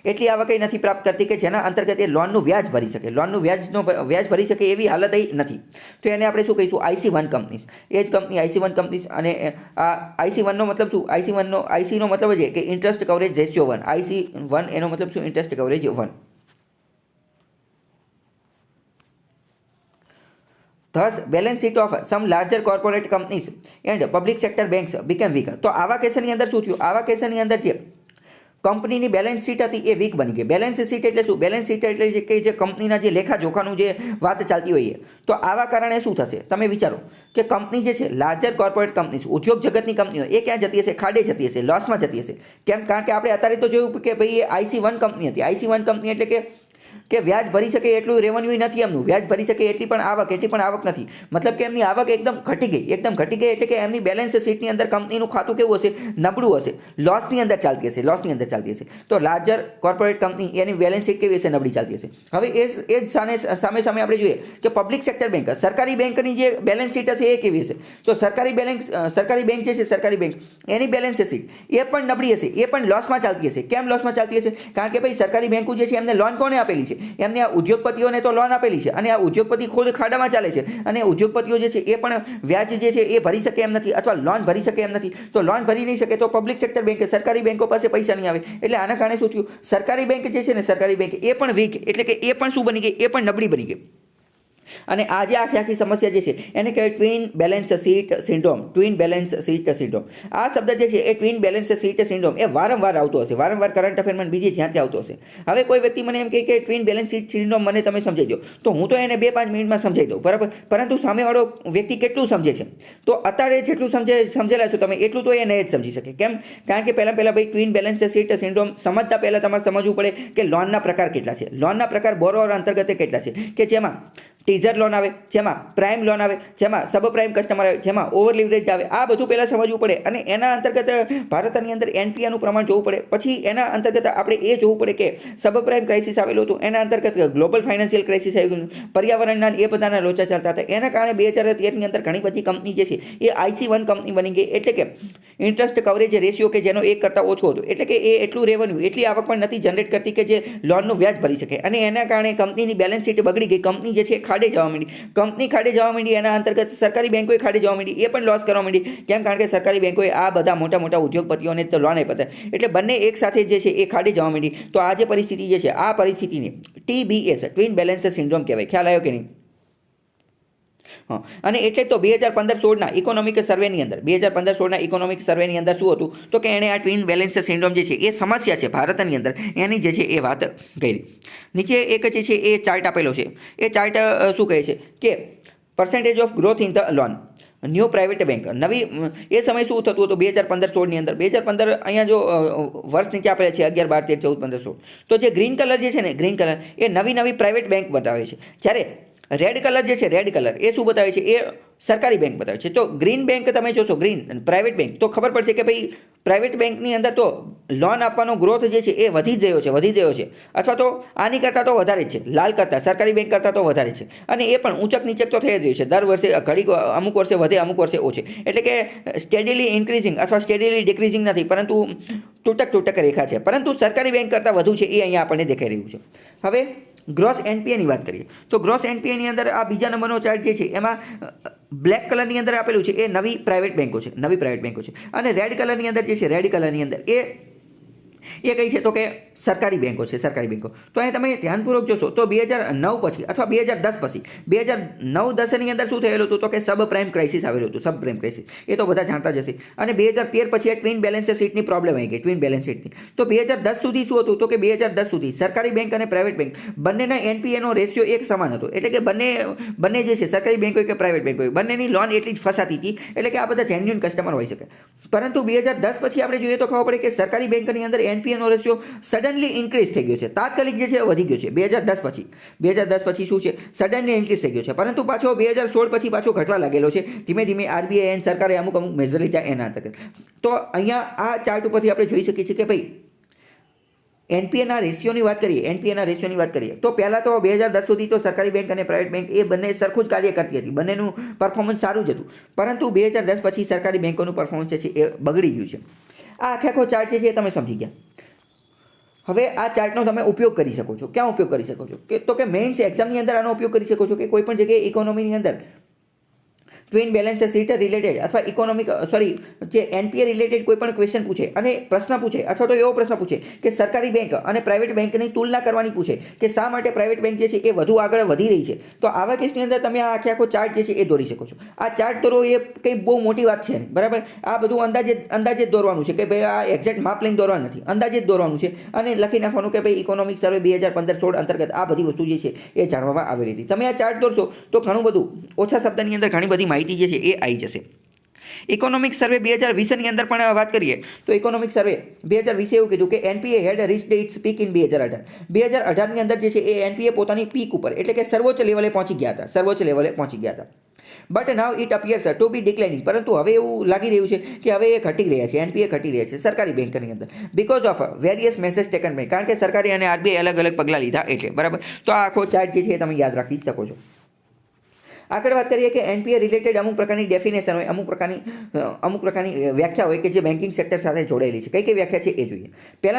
એટલી આવક નથી પ્રાપ્ત કરતી કે જેના અંતર્ગત એ લોનનું વ્યાજ ભરી શકે, લોનનું વ્યાજ ભરી શકે એવી હાલત નથી. તો એને આપણે શું કહીશું? IC1 companies. એ જ કંપની IC1 કંપનીઝ. અને આ IC1નો મતલબ શું? ICનો મતલબ છે કે ઇન્ટરેસ્ટ કવરેજ રેશિયો 1. IC1 એનો મતલબ શું? Interest coverage 1. Thus, balance sheet of some larger corporate companies and public sector banks became weaker. તો આવા કેસની અંદર શું થયું? આવા કેસની અંદર છે કંપનીની બેલેન્સ શીટ હતી એ વીક બની ગઈ. બેલેન્સ શીટ એટલે શું? બેલેન્સ શીટ એટલે કે જે કંપનીના જે લેખાજોખાનું જે વાત ચાલતી હોય એ. તો આવા કારણે શું થશે? તમે વિચારો કે કંપની જે છે, લાર્જર કોર્પોરેટ કંપનીઝ, ઉદ્યોગ જગતની કંપનીઓ, એ ક્યાં જતી હશે? ખાડે જતી હશે, લોસમાં જતી હશે. કેમ? કારણ કે આપણે અત્યારે તો જોયું કે ભાઈ એ IC1 કંપની હતી. IC1 કંપની એટલે કે વ્યાજ ભરી શકે એટલું રેવન્યુ નથી એમનું, વ્યાજ ભરી શકે એટલી પણ આવક નથી. મતલબ કે એમની આવક એકદમ ઘટી ગઈ એટલે કે એમની બેલેન્સ શીટની અંદર કંપનીનું ખાતું કેવું હશે? નબળું હશે, લોસની અંદર ચાલતી હશે. તો લાર્જર કોર્પોરેટ કંપની એની બેલેન્સ શીટ કેવી હશે? નબળી ચાલતી હશે. હવે એ જ સામે આપણે જોઈએ કે પબ્લિક સેક્ટર બેંક, સરકારી બેંકની જે બેલેન્સ શીટ હશે એ કેવી હશે? તો સરકારી બેંક જે છે, સરકારી બેંક એની બેલેન્સ શીટ એ પણ નબળી હશે, એ પણ લોસમાં ચાલતી હશે. કેમ લોસમાં ચાલતી હશે? કારણ કે ભાઈ સરકારી બેંકો જે છે એમને લોન કોને આપેલી છે? એમને આ ઉદ્યોગપતિઓને તો લોન આપેલી છે અને આ ઉદ્યોગપતિ ખુદ ખાડામાં ચાલે છે અને ઉદ્યોગપતિઓ જે છે એ પણ વ્યાજ જે છે એ ભરી શકે એમ નથી અથવા લોન ભરી શકે એમ નથી. તો લોન ભરી નહીં શકે તો પબ્લિક સેક્ટર બેંક, સરકારી બેંકો પાસે પૈસા નહીં આવે. એટલે આના કારણે શું થયું? સરકારી બેંક જે છે ને, સરકારી બેંક એ પણ વીક, એટલે કે એ પણ શું બની ગઈ? એ પણ નબળી બની ગઈ. અને આ જે આખી સમસ્યા જે છે એને કહેવાય twin balance sheet syndrome. Twin balance sheet syndrome, આ શબ્દ જે છે એ ટ્વિન બેલેન્સ શીટ સિન્ડ્રોમ એ વારંવાર આવતો હશે, વારંવાર કરંટ અફેરમાં બીજી જ્યાંથી આવતો હશે. હવે કોઈ વ્યક્તિ મને એમ કહે કે ટ્વિન બેલેન્સ શીટ સિન્ડ્રોમ મને તમે સમજાવી દો, તો હું તો એને 2-5 મિનિટમાં સમજાવી દઉં, બરાબર. પરંતુ સામેવાળો વ્યક્તિ કેટલું સમજે છે? તો અત્યારે જેટલું સમજેલા છો તમે એટલું તો એ નહીં જ સમજી શકે. કેમ? કારણ કે પહેલાં ભાઈ ટ્વિન બેલેન્સ શીટ સિન્ડ્રોમ સમજતા પહેલાં તમારે સમજવું પડે કે લોનના પ્રકાર કેટલા છે. લોનના પ્રકાર બોરોવર અંતર્ગત કેટલા છે કે જેમાં ટીઝર લોન આવે, જેમાં પ્રાઇમ લોન આવે, જેમાં સબ પ્રાઇમ કસ્ટમર આવે, જેમાં ઓવર લિવરેજ આવે. આ બધું પહેલાં સમજવું પડે અને એના અંતર્ગત ભારતની અંદર NPAનું પ્રમાણ જોવું પડે. પછી એના અંતર્ગત આપણે એ જોવું પડે કે સબ પ્રાઇમ ક્રાઇસિસ આવેલું હતું, એના અંતર્ગત ગ્લોબલ ફાઇનાન્શિયલ ક્રાઇસિસ આવી ગયું, પર્યાવરણના એ બધાના લોચા ચાલતા હતા. એના કારણે 2013ની અંદર ઘણી બધી કંપની જે છે એ IC1 કંપની બની ગઈ. એટલે કે ઇન્ટરેસ્ટ કવરેજ રેશિયો કે જેનો 1 કરતાં ઓછો હતો, એટલે કે એ એટલું રેવન્યુ, એટલી આવક પણ નથી જનરેટ કરતી કે જે લોનનું વ્યાજ ભરી શકે. અને એના કારણે કંપનીની બેલેન્સ શીટ બગડી ગઈ. કંપની જે છે ખાડે જવા માંડી. એના અંતર્ગત સરકારી બેંકોએ ખાડે જવા માંડી, એ પણ લોસ કરવા માંડી. કેમ? કારણ કે સરકારી બેંકોએ આ બધા મોટા ઉદ્યોગપતિઓને તો લોન આપી. એટલે બંને એક સાથે જે છે એ ખાડે જવા માંડી. તો આ જે પરિસ્થિતિ જે છે, આ પરિસ્થિતિને TBS ટ્વિન બેલેન્સ સિન્ડ્રોમ કહેવાય. ખ્યાલ આવ્યો કે નહીં? હા, અને એટલે જ તો 2015-16ના ઇકોનોમિક સર્વેની અંદર 2015-16ના ઇકોનોમિક સર્વેની અંદર શું હતું તો કે એણે આ ટ્વિન બેલેન્સ સિન્ડ્રોમ જે છે એ સમસ્યા છે ભારતની અંદર એની જે છે એ વાત કરી. નીચે એક જે છે એ ચાર્ટ આપેલો છે. એ ચાર્ટ શું કહે છે કે percentage of growth in the loan new private bank નવી એ સમય શું થતું હતું 2015-16ની અંદર 2015 અહીંયા જો વર્ષ નીચે આપેલા છે 11, 12, 13, 14, 15, 16 તો જે ગ્રીન કલર જે છે ને ગ્રીન કલર એ નવી પ્રાઇવેટ બેંક બતાવે છે. જ્યારે રેડ કલર જે છે રેડ કલર એ શું બતાવે છે એ સરકારી બેંક બતાવે છે. તો ગ્રીન બેંક તમે જોશો ગ્રીન પ્રાઇવેટ બેંક તો ખબર પડશે કે ભાઈ પ્રાઇવેટ બેંકની અંદર તો લોન આપવાનો ગ્રોથ જે છે એ વધી રહ્યો છે અથવા તો આની કરતાં તો વધારે જ છે. લાલ કરતાં સરકારી બેંક કરતાં તો વધારે છે અને એ પણ ઊંચક નીચક તો થઈ જ રહ્યું છે. દર વર્ષે ઘડી અમુક વર્ષે વધે અમુક વર્ષે ઓછે એટલે કે સ્ટેડીલી ઇન્ક્રીઝિંગ અથવા સ્ટેડીલી ડિક્રીઝિંગ નથી પરંતુ તૂટક રેખા છે. પરંતુ સરકારી બેંક કરતાં વધુ છે એ અહીંયા આપણને દેખાઈ રહ્યું છે. હવે ગ્રોસ એનપીએની વાત કરીએ તો ગ્રોસ એનપીએની અંદર આ બીજા નંબરનો ચાર્ટ જે છે એમાં બ્લેક કલરની અંદર આપેલું છે એ નવી પ્રાઇવેટ બેંકો છે અને રેડ કલરની અંદર જે છે રેડ કલરની અંદર એ કઈ છે તો કે સરકારી બેંકો છે સરકારી બેંકો. તો અહીં તમે ધ્યાનપૂર્વક જોશો તો 2009 પછી અથવા 2010 પછી 2009-10ની અંદર શું થયેલું હતું તો કે સબ પ્રાઇમ ક્રાઇસિસ આવેલું હતું. સબ પ્રાઇમ ક્રાઇસિસ એ તો બધા જાણતા જ હશે. અને 2013 પછી આ ટ્વિન બેલેન્સ શીટની પ્રોબ્લેમ આવી ગઈ ટ્વિન બેલેન્સ શીટની. તો 2010 સુધી શું હતું તો કે 2010 સુધી સરકારી બેંક અને પ્રાઇવેટ બેંક બંનેના એનપીએનો રેશિયો એક સમાન હતો. એટલે કે બંને જે છે સરકારી બેંક હોય કે પ્રાઇવેટ બેંક હોય બંનેની લોન એટલી જ ફસાતી હતી. એટલે કે આ બધા જેન્યુઅન કસ્ટમર હોઈ શકે. પરંતુ 2010 પછી આપણે જોઈએ તો ખબર પડે કે સરકારી બેંકની અંદર એનપીએનો રેશિયો સડનલી ઇન્ક્રીઝ થઈ ગયો છે. તાત્કાલિક જે છે વધી ગયો છે 2010 પછી શું છે સડનલી ઇન્ક્રીઝ થઈ ગયો છે. પરંતુ પાછો 2016 પછી પાછો ઘટવા લાગેલો છે ધીમે ધીમે. આરબીઆઈ અને સરકારે અમુક મેજર લીધા એના અંતર્ગત. તો અહીંયા આ ચાર્ટ ઉપરથી આપણે જોઈ શકીએ છીએ કે ભાઈ એનપીએના રેશિયોની વાત કરીએ તો પહેલાં તો 2010 સુધી તો સરકારી બેંક અને પ્રાઇવેટ બેંક એ બંને સરખું જ કાર્ય કરતી હતી. બંનેનું પરફોર્મન્સ સારું જ હતું. પરંતુ 2010 પછી સરકારી બેંકોનું પરફોર્મન્સ જે છે એ બગડી ગયું છે. આ આખો ચાર્ટ જે છે એ તમે સમજી ગયા. હવે આ ચાર્ટનો તમે ઉપયોગ કરી શકો છો. ક્યાં ઉપયોગ કરી શકો છો તો કે મેઇન્સ એક્ઝામની અંદર આનો ઉપયોગ કરી શકો છો કે કોઈ પણ જગ્યાએ ઇકોનોમીની અંદર ટ્વિન બેલેન્સ શીટ રિલેટેડ અથવા જે એનપીએ રિલેટેડ કોઈ પણ ક્વેશ્ચન પૂછે અને પ્રશ્ન પૂછે અથવા તો એવો પ્રશ્ન પૂછે કે સરકારી બેંક અને પ્રાઇવેટ બેંકની તુલના કરવાની પૂછે કે શા માટે પ્રાઇવેટ બેંક જે છે એ વધુ આગળ વધી રહી છે. તો આવા કેસની અંદર તમે આ આખો ચાર્ટ જે છે એ દોરી શકો છો. આ ચાર્ટ દોરવો એ કંઈ બહુ મોટી વાત છે બરાબર. આ બધું અંદાજે જ દોરવાનું છે કે ભાઈ આ એક્ઝેક્ટ માપ લઈને દોરવાનું નથી. અંદાજે જ દોરવાનું છે અને લખી નાખવાનું કે ભાઈ ઇકોનોમિક સર્વે 2015-16 અંતર્ગત આ બધી વસ્તુ જે છે એ જાણવામાં આવેલી હતી. તમે આ ચાર્ટ દોરશો તો ઘણું બધું ઓછા શબ્દની અંદર ઘણી બધી માહિતી જે છે એ આવી જશે. ઇકોનોમિક સર્વે 2020ની અંદર પણ વાત કરીએ તો ઇકોનોમિક સર્વે 2020 એવું કીધું કે NPA had reached its peak in 2018ની અંદર જે છે એ એનપીએ પોતાની પીક ઉપર એટલે કે સર્વોચ્ચ લેવલે પહોંચી ગયા હતા. But now it appears two બી ડિક્લાઇનિંગ. પરંતુ હવે એવું લાગી રહ્યું છે કે હવે એ ઘટી રહ્યા છે. એનપીએ ઘટી રહ્યા છે સરકારી બેંકની અંદર because of various message taken by. કારણ કે સરકારી અને આરબીઆઈ અલગ પગલાં લીધા એટલે બરાબર. તો આ આખો ચાર્ટ જે છે એ તમે યાદ રાખી શકો છો. આગળ વાત કરીએ કે એનપીએ રિલેટેડ અમુક પ્રકારની ડેફિનેશન હોય અમુક પ્રકારની વ્યાખ્યા હોય કે જે બેન્કિંગ સેક્ટર સાથે જોડાયેલી છે. કઈ વ્યાખ્યા છે એ જોઈએ.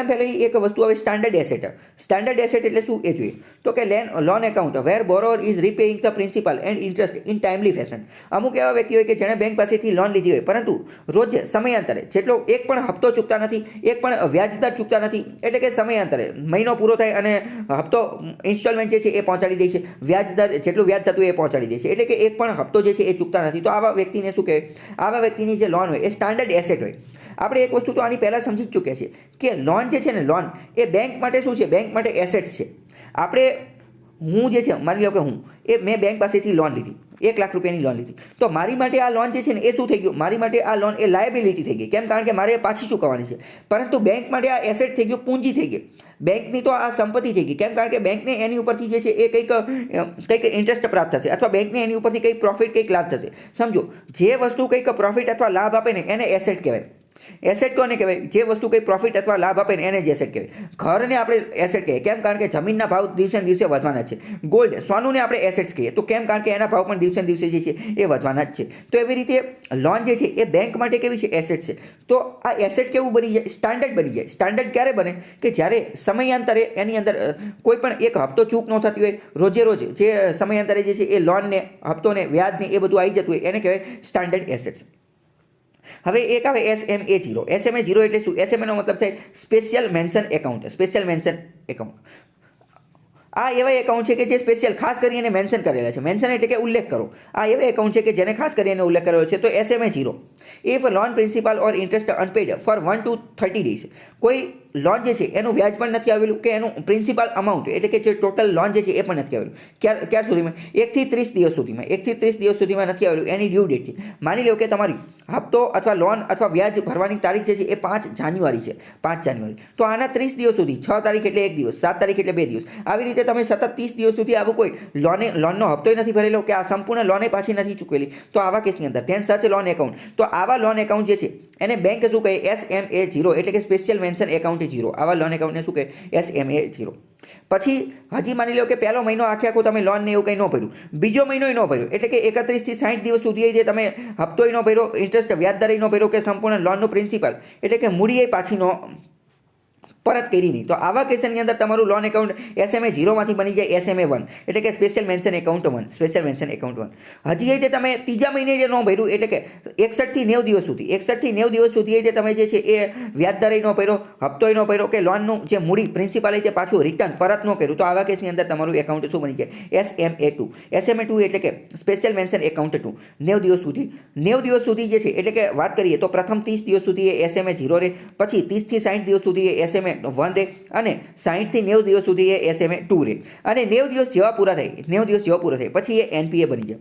પહેલી એક વસ્તુ આવે સ્ટાન્ડર્ડ એસેટ. સ્ટાન્ડર્ડ એસેટ એટલે શું એ જોઈએ તો કે loan account where borrower is repaying the principal and interest in timely fashion. અમુક એવા વ્યક્તિ હોય કે જેણે બેંક પાસેથી લોન લીધી હોય પરંતુ રોજ સમયાંતરે જેટલો એક પણ હપ્તો ચૂકતા નથી, એક પણ વ્યાજદર ચૂકતા નથી. એટલે કે સમયાંતરે મહિનો પૂરો થાય અને હપ્તો ઇન્સ્ટોલમેન્ટ જે છે એ પહોંચાડી દે છે. વ્યાજદર જેટલું વ્યાજ થતું એ પહોંચાડી દે છે. કે એક પણ હપ્તો જે છે એ ચૂકતા નથી. તો આવા વ્યક્તિને શું કહેવાય? આવા વ્યક્તિની જે લોન હોય એ સ્ટાન્ડર્ડ એસેટ હોય. આપણે એક વસ્તુ તો આની પહેલાં સમજી જ ચૂક્યા છીએ કે લોન જે છે ને લોન એ બેંક માટે શું છે? બેંક માટે એસેટ્સ છે. હું જે છે માની લો કે મેં બેંક પાસેથી લોન લીધી 1 લાખ રૂપિયાની લોન લીધી. તો મારી માટે આ લોન જે છે ને એ શું થઈ ગયું? મારી માટે આ લોન એ લાયબિલિટી થઈ ગઈ. કેમ? કારણ કે મારે પાછી ચૂકવવાની છે. પરંતુ બેંક માટે આ એસેટ થઈ ગયું, પૂંજી થઈ ગઈ. બેંકની તો આ સંપત્તિ થઈ ગઈ. કેમ? કારણ કે બેંકને એની ઉપરથી જે છે એ કંઈક ઇન્ટરેસ્ટ પ્રાપ્ત થશે અથવા બેંકને એની ઉપરથી કંઈક પ્રોફિટ કંઈક લાભ થશે. સમજો, જે વસ્તુ કંઈક પ્રોફિટ અથવા લાભ આપે ને એને એસેટ કહેવાય. એસેટ કોને કહેવાય? જે વસ્તુ કંઈ પ્રોફિટ અથવા લાભ આપે ને એને જ એસેટ કહેવાય. ઘરને આપણે એસેટ કહીએ. કેમ? કારણ કે જમીનના ભાવ દિવસે ને દિવસે વધવાના છે. ગોલ્ડ સોનુને આપણે એસેટ્સ કહીએ. તો કેમ? કારણ કે એના ભાવ પણ દિવસે ને દિવસે જે છે એ વધવાના જ છે. તો એવી રીતે લોન જે છે એ બેંક માટે કેવી છે? એસેટ છે. તો આ એસેટ કેવું બની જાય? સ્ટાન્ડર્ડ બની જાય. સ્ટાન્ડર્ડ ક્યારે બને? કે જ્યારે સમયાંતરે એની અંદર કોઈ પણ એક હપ્તો ચૂક ન થતી હોય, રોજે જે સમયાંતરે જે છે એ લોનને હપ્તોને વ્યાજને એ બધું આવી જતું હોય એને કહેવાય સ્ટાન્ડર્ડ એસેટ્સ. હવે એક આવે SMA0. SMA0 એટલે શું? SMA નો મતલબ થાય સ્પેશિયલ મેન્શન એકાઉન્ટ. આ એવા એકાઉન્ટ છે કે જે સ્પેશિયલ ખાસ કરીને મેન્શન કરેલા છે. મેન્શન એટલે કે ઉલ્લેખ કરો. આ એવા એકાઉન્ટ છે કે જેને ખાસ કરીને ઉલ્લેખ કરેલો છે. તો SMA 0 if loan principal or interest unpaid for 1 to 30 days. કોઈ લોન જે છે એનું વ્યાજ પણ નથી આવેલું કે એનું પ્રિન્સિપાલ અમાઉન્ટ એટલે કે જે ટોટલ લોન જે છે એ પણ નથી આવેલું. ક્યાર સુધીમાં 1 થી 30 દિવસ સુધીમાં 1 થી 30 દિવસ સુધીમાં નથી આવેલું એની ડ્યુ ડેટ છે. માની લો કે તમારી હપ્તો અથવા લોન અથવા વ્યાજ ભરવાની તારીખ જે છે એ 5 જાન્યુઆરી છે. 5 જાન્યુઆરી તો આના 30 દિવસ સુધી 6 તારીખ એટલે 1 દિવસ, 7 તારીખ એટલે 2 દિવસ, આવી રીતે તમે સતત 30 દિવસ સુધી આવું કોઈ લોનનો હપ્તો નથી ભરેલો કે આ સંપૂર્ણ લોને પાછી નથી ચૂકવેલી, તો આવા કેસની અંદર ધેન સચ લોન એકાઉન્ટ. તો આવા લોન એકાઉન્ટ જે છે એને બેંક શું કહે? SMA 0 એટલે કે સ્પેશિયલ મેન્શન એકાઉન્ટ 0. આવા લોન એકાઉન્ટને શું કહે? SMA 0. પછી હજી માની લો કે પહેલો મહિનો આખો તમે લોન ને એવું કંઈ ન ભર્યું, બીજો મહિનો ન ભર્યો એટલે કે 31 થી 60 દિવસ સુધી જે તમે હપ્તો ન ભર્યો, ઇન્ટરેસ્ટ વ્યાજદર ન ભર્યો કે સંપૂર્ણ લોનનું પ્રિન્સિપલ એટલે કે મૂડી પાછી ન પરત કરી નહીં, તો આવા કેસની અંદર તમારું લોન એકાઉન્ટ SMA 0 માંથી બની જાય SMA 1 એટલે કે special mention account 1. Special mention account 1. હજી જે તમે ત્રીજા મહિને જે ન ભર્યું એટલે કે 61 થી 90 દિવસ સુધી 61 થી 90 દિવસ સુધી જે તમે જે છે એ વ્યાજદર ન ભર્યો, હપ્તો ન ભર્યો કે લોનનું જે મૂડી પ્રિન્સિપાલ તે પાછું રિટર્ન પરત ન કર્યું, તો આવા કેસની અંદર તમારું એકાઉન્ટ શું બની જાય? SMA 2. SMA 2 એટલે કે સ્પેશિયલ મેન્શન એકાઉન્ટ 2. 90 દિવસ સુધી 90 દિવસ સુધી જે છે એટલે કે વાત કરીએ તો પ્રથમ 30 દિવસ સુધી એ SMA 0 રહે, પછી 30 થી 60 દિવસ સુધી એ SMA 1 રહે અને 60 થી 90 દિવસ સુધી એ SMA 2 રહે. અને 90 દિવસ જેવા પૂરા થાય પછી એ NPA બની જાય.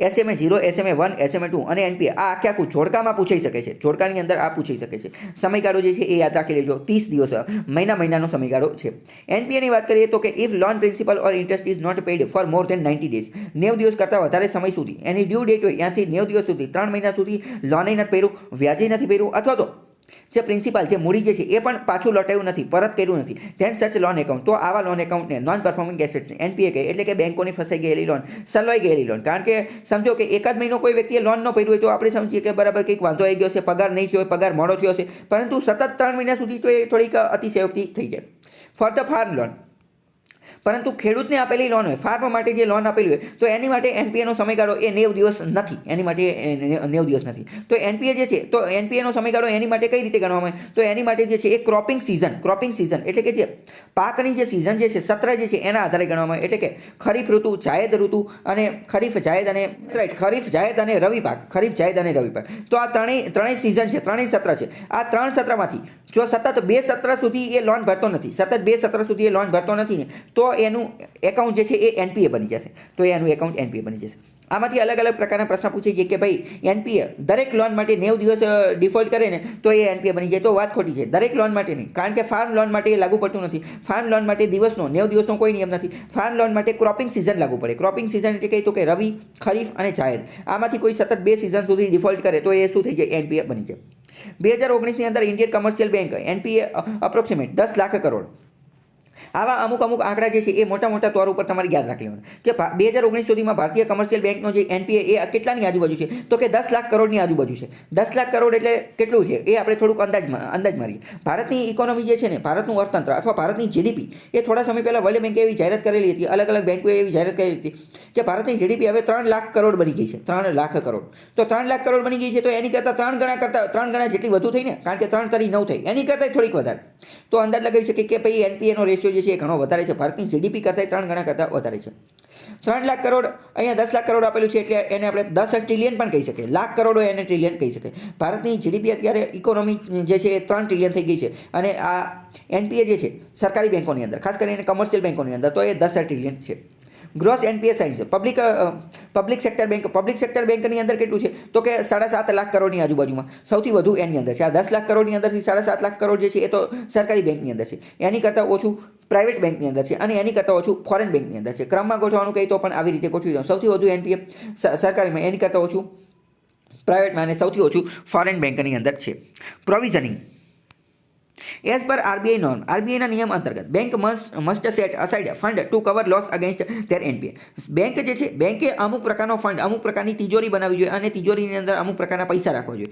SMA 0, SMA 1, SMA 2 અને NPA આ આખું જોડકામાં પૂછાઈ શકે છે. જોડકાની અંદર આ પૂછાઈ શકે છે. સમયગાળો જે છે એ યાદ રાખી લેજો, 30 દિવસ મહિનાનો સમયગાળો છે. NPA ની વાત કરીએ તો કે if loan principal or interest is not paid for more than 90 days. 90 દિવસ કરતાં વધારે સમય સુધી એની ડ્યુ ડેટ હોય ત્યાંથી 90 દિવસ સુધી 3 મહિના સુધી લોને નથી ભર્યું, વ્યાજે નથી ભર્યું અથવા તો જે પ્રિન્સિપાલ જે મૂડી જે છે એ પણ પાછું લટાવ્યું નથી, પરત કર્યું નથી, ધેન સચ લોન એકાઉન્ટ. તો આવા લોન એકાઉન્ટને નોન પરફોર્મિંગ એસેટ્સ NPA કહે એટલે કે બેંકોની ફસાઈ ગયેલી લોન, સલવાઈ ગયેલી લોન. કારણ કે સમજો કે એકાદ મહિનો કોઈ વ્યક્તિએ લોન ન ભર્યું હોય તો આપણે સમજીએ કે બરાબર કંઈક વાંધો આવી ગયો છે, પગાર નહીં થયો, પગાર મોડો થયો છે, પરંતુ સતત 3 મહિના સુધી તો એ થોડીક અતિશયોક્તિ થઈ જાય. ફોર ધ ફાર્મ લોન, પરંતુ ખેડૂતને આપેલી લોન હોય, ફાર્મ માટે જે લોન આપેલી હોય તો એની માટે NPA નો સમયગાળો એ 90 દિવસ નથી, એની માટે 90 દિવસ નથી. તો NPA જે છે તો NPA નો સમયગાળો એની માટે કઈ રીતે ગણવામાં આવે? તો એની માટે જે છે એ ક્રોપિંગ સિઝન એટલે કે જે પાકની જે સિઝન જે છે સત્ર જે છે એના આધારે ગણવામાં આવે. એટલે કે ખરીફ ઋતુ, જાયદ ઋતુ અને ખરીફ જાયદ અને રવિ પાક, તો આ ત્રણેય સિઝન છે, ત્રણેય સત્ર છે. આ 3 સત્રમાંથી જો સતત 2 સત્ર સુધી એ લોન ભરતો નથી, ને તો એનું એકાઉન્ટ જે છે એ NPA બની જશે. આમાંથી અલગ અલગ પ્રકારના પ્રશ્ન પૂછે છે કે ભાઈ NPA દરેક લોન માટે 90 દિવસ ડિફોલ્ટ કરે ને તો એ NPA બની જાય, તો વાત ખોટી છે. દરેક લોન માટે નહીં, કારણ કે ફાર્મ લોન માટે એ લાગુ પડતું નથી. ફાર્મ લોન માટે 90 દિવસનો કોઈ નિયમ નથી. ફાર્મ લોન માટે ક્રોપિંગ સિઝન લાગુ પડે. ક્રોપિંગ સિઝન એટલે કઈ તો કે રવિ, ખરીફ અને જાયદ, આમાંથી કોઈ સતત 2 સિઝન સુધી ડિફોલ્ટ કરે તો એ શું થઈ જાય? NPA બની જાય. 2019 ની અંદર Indian commercial bank NPA approximate 10 lakh crore. આવા અમુક આંકડા જે છે એ મોટા તોર ઉપર તમારે યાદ રાખી લેવાના કે 2019 સુધીમાં ભારતીય કમર્શિયલ બેંકનો જે NPA એ કેટલાની આજુબાજુ છે? તો કે 10 લાખ કરોડની આજુબાજુ છે. 10 લાખ કરોડ એટલે કેટલું છે એ આપણે થોડુંક અંદાજ મારીએ. ભારતની ઇકોનોમી જે છે ને, ભારતનું અર્થતંત્ર અથવા ભારતની GDP એ થોડા સમય પહેલાં વર્લ્ડ બેંકે એવી જાહેરાત કરેલી હતી, અલગ અલગ બેંકોએ એવી જાહેરાત કરેલી હતી કે ભારતની GDP હવે 3 લાખ કરોડ બની ગઈ છે. 3 લાખ કરોડ. તો 3 લાખ કરોડ બની ગઈ છે તો એની કરતાં 3 ગણા જેટલી વધુ થઈ ને, કારણ કે 3 તરી 9 થઈ, એની કરતાં થોડીક વધારે. તો અંદાજ લગાવી શકે કે ભાઈ NPA નો રેશિયો જે છે એ ઘણો વધારે છે, ભારતની GDP કરતાં 3 ગણા કરતાં વધારે છે. 3 લાખ કરોડ, અહીંયા 10 લાખ કરોડ આપેલું છે એટલે એને આપણે 10 ટ્રિલિયન પણ કહી શકીએ. લાખ કરોડ હોય એને ટ્રિલિયન કહી શકીએ. ભારતની GDP અત્યારે ઇકોનોમી જે છે એ 3 ટ્રિલિયન થઈ ગઈ છે અને આ NPA જે છે સરકારી બેંકોની અંદર, ખાસ કરીને કમર્શિયલ બેંકોની અંદર, તો એ 10 ટ્રિલિયન છે. ગ્રોસ NPA સાઇન છે પબ્લિક સેક્ટર બેંકની અંદર કેટલું છે? તો કે 7.5 લાખ કરોડની આજુબાજુમાં, સૌથી વધુ એની અંદર છે. આ 10 લાખ કરોડની અંદરથી 7.5 લાખ કરોડ જે છે એ તો સરકારી બેંકની અંદર છે, એની કરતાં ઓછું પ્રાઇવેટ બેંકની અંદર છે અને એની કરતાં ઓછું ફોરેન બેંકની અંદર છે. ક્રમમાં ગોઠવવાનું કહી તો પણ આવી રીતે ગોઠવી દો. સૌથી વધુ NPA સરકારીમાં, એની કરતાં ઓછું પ્રાઇવેટમાં અને સૌથી ઓછું ફોરેન બેંકની અંદર છે. Provisioning as per RBI norm, RBIના નિયમ અંતર્ગત bank must set aside fund to cover loss against their NPA. Bank જે છે, બેંકે અમુક પ્રકારનો ફંડ, અમુક પ્રકારની તિજોરી બનાવવી જોઈએ અને તિજોરીની અંદર અમુક પ્રકારના પૈસા રાખવા જોઈએ.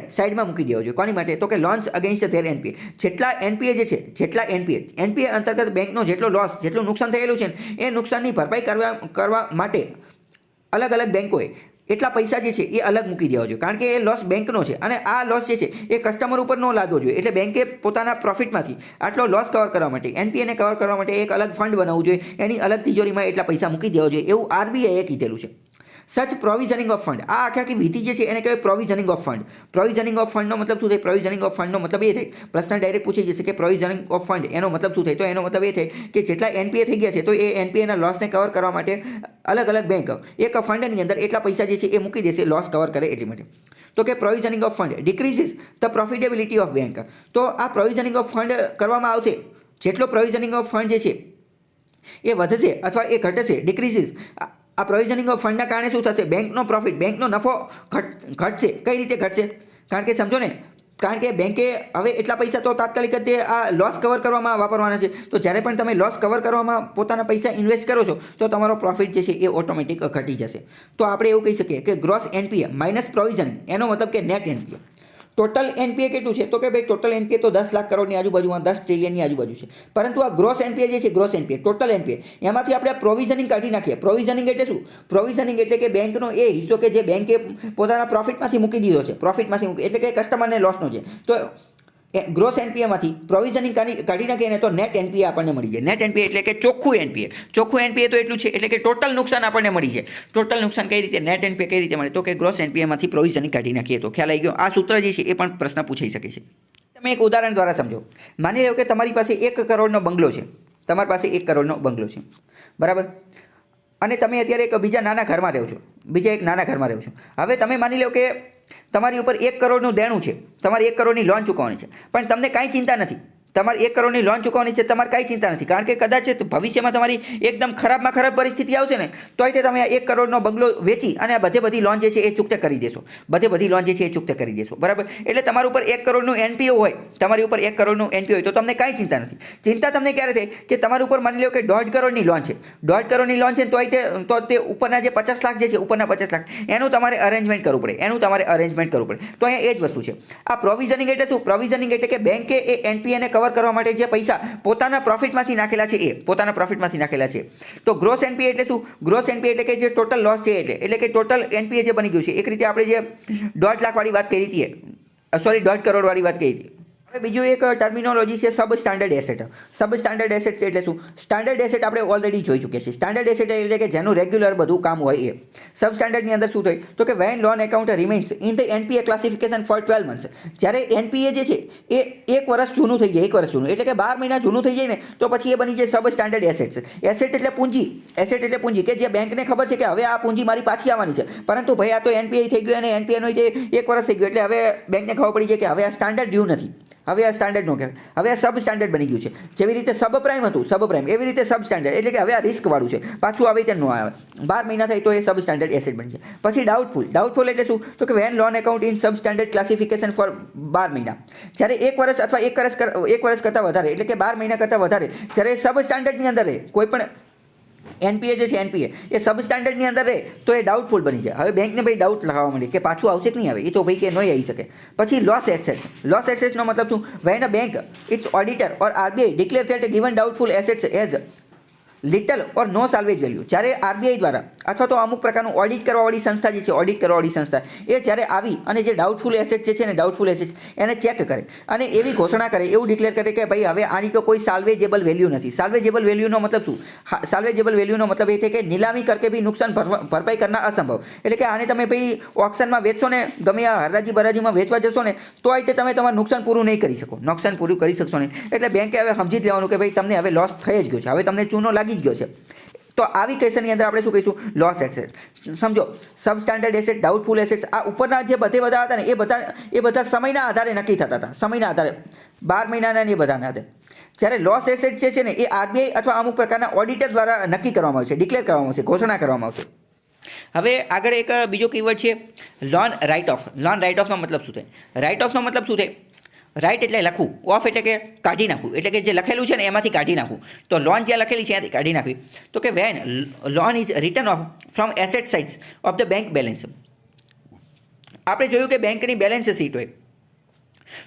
સાઈડમાં મૂકી દેવા જોઈએ. કોની માટે? તો કે લોન્સ અગેન્સ્ટ ધેર NPA. જેટલા NPA અંતર્ગત બેંકનો જેટલો લોસ, જેટલું નુકસાન થયેલું છે એ નુકસાનની ભરપાઈ કરવા માટે અલગ અલગ બેંકોએ એટલા પૈસા જે છે એ અલગ મૂકી દેવા જોઈએ, કારણ કે એ લોસ બેંકનો છે અને આ લોસ જે છે એ કસ્ટમર ઉપર ન લાદવો જોઈએ. એટલે બેંકે પોતાના પ્રોફિટમાંથી આટલો લોસ કવર કરવા માટે, એનપીએને કવર કરવા માટે એક અલગ ફંડ બનાવવું જોઈએ, એની અલગ તિજોરીમાં એટલા પૈસા મૂકી દેવા જોઈએ, એવું આરબીઆઈએ કીધેલું છે. સચ પ્રોવિઝનિંગ ઓફ ફંડ, આ આખી વિધિ જે છે એને કહેવાય provisioning of fund. Provisioning of ફંડનો મતલબ શું થાય? પ્રોવિઝનિંગ ઓફ ફંડનો મતલબ એ થાય, પ્રશ્ન ડાયરેક્ટ પૂછી જશે કે પ્રોવિઝનિંગ ઓફ ફંડ એનો મતલબ શું થાય? તો એનો મતલબ એ થાય કે જેટલા એનપીએ થઈ ગયા છે તો એ એનપીએના લોસને કવર કરવા માટે અલગ અલગ બેંક એક ફંડની અંદર એટલા પૈસા જે છે એ મૂકી દેશે લોસ કવર કરે એટલી માટે. તો કે provisioning of fund decreases the profitability of bank. તો આ પ્રોવિઝનિંગ ઓફ ફંડ કરવામાં આવશે, જેટલો પ્રોવિઝનિંગ ઓફ ફંડ જે છે એ વધશે અથવા એ ઘટશે, ડિક્રીઝિસ. આ પ્રોવિઝનિંગ ઓફ ફંડના કારણે શું થશે? બેંકનો પ્રોફિટ, બેંકનો નફો ઘટશે. કઈ રીતે ઘટશે? કારણ કે સમજો ને, કારણ કે બેંકે હવે એટલા પૈસા તો તાત્કાલિક જ તે આ લોસ કવર કરવામાં વાપરવાના છે. તો જ્યારે પણ તમે લોસ કવર કરવામાં પોતાના પૈસા ઇન્વેસ્ટ કરો છો તો તમારો પ્રોફિટ જે છે એ ઓટોમેટિક ઘટી જશે. તો આપણે એવું કહી શકીએ કે ગ્રોસ એનપીએ માઇનસ પ્રોવિઝનિંગ, એનો મતલબ કે નેટ એનપીએ. ટોટલ એનપીએ કેટલું છે? તો કે ભાઈ ટોટલ એનપીએ તો 10 લાખ કરોડની આજુબાજુમાં, 10 ટ્રિલિયનની આજુબાજુ છે. પરંતુ આ ગ્રોસ એનપીએ જે છે, ગ્રોસ એનપીએ ટોટલ એનપીએ, એમાંથી આપણે પ્રોવિઝનિંગ કાઢી નાખીએ. પ્રોવિઝનિંગ એટલે શું? પ્રોવિઝનિંગ એટલે કે બેંકનો એ હિસ્સો કે જે બેંકે પોતાના પ્રોફિટમાંથી મૂકી દીધો છે, પ્રોફિટમાંથી મૂકી એટલે કે કસ્ટમરને લોસનો છે. તો ગ્રોસ એનપીએમાંથી પ્રોવિઝનિંગ કાઢી નાખીએ ને તો નેટ એનપીએ આપણને મળી જાય. નેટ એનપીએ એટલે કે ચોખ્ખું એનપીએ. ચોખ્ખું એનપીએ તો એટલું છે એટલે કે ટોટલ નુકસાન આપણને મળી જાય. ટોટલ નુકસાન કઈ રીતે? નેટ એનપીએ કઈ રીતે મળે? તો કે ગ્રોસ એનપીએમાંથી પ્રોવિઝનિંગ કાઢી નાખીએ. તો ખ્યાલ આવી ગયો. આ સૂત્ર જે છે એ પણ પ્રશ્ન પૂછાઈ શકે છે. તમે એક ઉદાહરણ દ્વારા સમજો. માની લો કે તમારી પાસે 1 કરોડનો બંગલો છે. તમારી પાસે 1 કરોડનો બંગલો છે, બરાબર? અને તમે અત્યારે એક બીજા નાના ઘરમાં રહો છો, બીજા એક નાના ઘરમાં રહો છો. હવે તમે માની લો કે તમારી ઉપર 1 કરોડનું દેણું છે, તમારે 1 કરોડની લોન ચૂકવવાની છે, પણ તમને કાંઈ ચિંતા નથી. તમારે 1 કરોડની લોન ચૂકવવાની છે, તમારે કાંઈ ચિંતા નથી, કારણ કે કદાચ ભવિષ્યમાં તમારી એકદમ ખરાબમાં ખરાબ પરિસ્થિતિ આવશે ને તોય તે તમે આ 1 કરોડનો બંગલો વેચી અને આ બધી લોન જે છે એ ચૂકતે કરી દેશો. બધી લોન જે છે એ ચૂકતે કરી દેશો, બરાબર? એટલે તમારા ઉપર 1 કરોડનું એનપીઓ હોય, તમારી ઉપર 1 કરોડનું એનપીઓ હોય તો તમને કાંઈ ચિંતા નથી. ચિંતા તમને ક્યારે થાય કે તમારા ઉપર માની લો કે 1.5 કરોડની લોન છે, 1.5 કરોડની લોન છે તો તે ઉપરના જે 50 લાખ જે છે, ઉપરના 50 લાખ એનું તમારે અરેન્જમેન્ટ કરવું પડે. તો અહીંયા એ જ વસ્તુ છે. આ પ્રોવિઝનિંગ એટલે શું? પ્રોવિઝનિંગ એટલે કે બેંકે એ એનપીએને કવર કરવા માટે જે પૈસા પોતાના પ્રોફિટમાંથી નાખેલા છે એ પોતાના પ્રોફિટમાંથી નાખેલા છે. તો ગ્રોસ એનપીએ એટલે શું? ગ્રોસ એનપીએ એટલે કે જે ટોટલ લોસ છે એટલે કે ટોટલ એનપીએ જે બની ગયું છે. એક રીતે આપણે જે 1.5 લાખ વાળી વાત કરી હતી, સોરી 1.5 કરોડ વાળી વાત કરી હતી. હવે બીજું એક ટર્મિનોલોજી છે સબ સ્ટાન્ડર્ડ એસેટ. સબ સ્ટાન્ડર્ડ એસેટ એટલે શું? સ્ટાન્ડર્ડ એસેટ આપણે ઓલરેડી જોઈ ચૂક્યા છીએ. સ્ટાન્ડર્ડ એસેટ એટલે કે જેનું રેગ્યુલર બધું કામ હોય એ. સબ સ્ટાન્ડર્ડની અંદર શું થાય? તો કે when loan account remains in the NPA classification for 12 months. જ્યારે એનપીએ જે છે એ 1 વર્ષ જૂનું થઈ જાય, 1 વર્ષ જૂનું એટલે કે 12 મહિના જૂનું થઈ જાય ને તો પછી એ બની જાય સબ સ્ટાન્ડર્ડ એસેટ. એસેટ એટલે પૂંજી. એસેટ એટલે પૂંજી કે જે બેંકને ખબર છે કે હવે આ પૂંજી મારી પાછી આવવાની છે, પરંતુ ભાઈ આ તો એનપીએ થઈ ગયું અને એનપીએનો જે 1 વર્ષ થઈ ગયું એટલે હવે બેંકને ખબર પડી જાય કે હવે આ સ્ટાન્ડર્ડ ડ્યુ નથી, હવે આ સ્ટાન્ડર્ડ નો કહેવાય, હવે આ સબ સ્ટાન્ડર્ડ બની ગયું છે. જેવી રીતે સબ પ્રાઇમ હતું, સબ પ્રાઇમ, એવી રીતે સબ સ્ટાન્ડર્ડ એટલે કે હવે આ રિસ્ક વાળું છે, પાછું આવે તેમ ન આવે. 12 મહિના થાય તો એ સબ સ્ટાન્ડર્ડ એસેટ બની જાય. પછી ડાઉટફુલ. ડાઉટફુલ એટલે શું? તો કે when loan account in substandard classification for 12 મહિના. જ્યારે 1 વર્ષ અથવા 1 વર્ષ કરતાં વધારે એટલે કે 12 મહિના કરતાં વધારે જ્યારે સબ સ્ટાન્ડર્ડની અંદર રહે, કોઈ પણ એનપીએ જે છે એનપીએ એ સબ સ્ટાન્ડર્ડની અંદર રહે તો એ ડાઉટફુલ બની જાય. હવે બેંકને ભાઈ ડાઉટ લગાવવા માંડે કે પાછું આવશે કે નહીં આવે, એ તો ભાઈ કે નહીં આવી શકે. પછી લોસ એસેટ. લોસ એસેટનો મતલબ શું? When a bank its auditor or RBI declare that given doubtful assets as little or no salvage value. જ્યારે આરબીઆઈ દ્વારા અથવા તો અમુક પ્રકારનું ઓડિટ કરવાવાળી સંસ્થા જે છે, ઓડિટ કરવાવાળી સંસ્થા એ જ્યારે આવી અને જે ડાઉટફુલ એસેટ જે છે ને, ડાઉટફુલ એસેટ એને ચેક કરે અને એવી ઘોષણા કરે, એવું ડિક્લેર કરે કે ભાઈ હવે આની તો કોઈ સાલ્વેજેબલ વેલ્યુ નથી. સાલ્વેજેબલ વેલ્યુનો મતલબ શું? સાલ્વેજેબલ વેલ્યુનો મતલબ એ છે કે નીલામી કરકે બી નુકસાન ભરપાઈ કરના અસંભવ. એટલે કે આને તમે ભાઈ ઓક્શનમાં વેચશો ને, ગમે આ હરાજી બરાજીમાં વેચવા જશો ને તો આ રીતે તમે તમારું નુકસાન પૂરું નહીં કરી શકો, નુકસાન પૂરું કરી શકશો નહીં. એટલે બેંકે હવે સમજી જ લેવાનું કે ભાઈ તમને હવે લોસ થઈ જ ગયો છે, હવે તમને ચૂનો લાગી જ ગયો છે. તો આવી કેસની અંદર આપણે શું કહીશું? Loss asset. સમજો, સબ સ્ટાન્ડર્ડ એસેટ, ડાઉટફુલ એસેટ્સ, આ ઉપરના જે બધા હતા ને એ બધા સમયના આધારે નક્કી થતા હતા, સમયના આધારે 12 મહિનાના ને એ બધાના આધારે. જ્યારે લોસ એસેટ જે છે ને એ આરબીઆઈ અથવા અમુક પ્રકારના ઓડિટર દ્વારા નક્કી કરવામાં આવશે, ડિક્લેર કરવામાં આવશે, ઘોષણા કરવામાં આવશે. હવે આગળ એક બીજો કીવર્ડ છે loan write off. Loan write ઓફનો મતલબ શું થાય? રાઇટ ઓફનો મતલબ શું થાય? રાઇટ એટલે લખવું, ઓફ એટલે કે કાઢી નાખવું, એટલે કે જે લખેલું છે ને એમાંથી કાઢી નાખવું. તો લોન જ્યાં લખેલી છે ત્યાંથી કાઢી નાખવી. તો કે when loan is return of from asset sides of the bank balance. આપણે જોયું કે બેંકની બેલેન્સ શીટ હોય,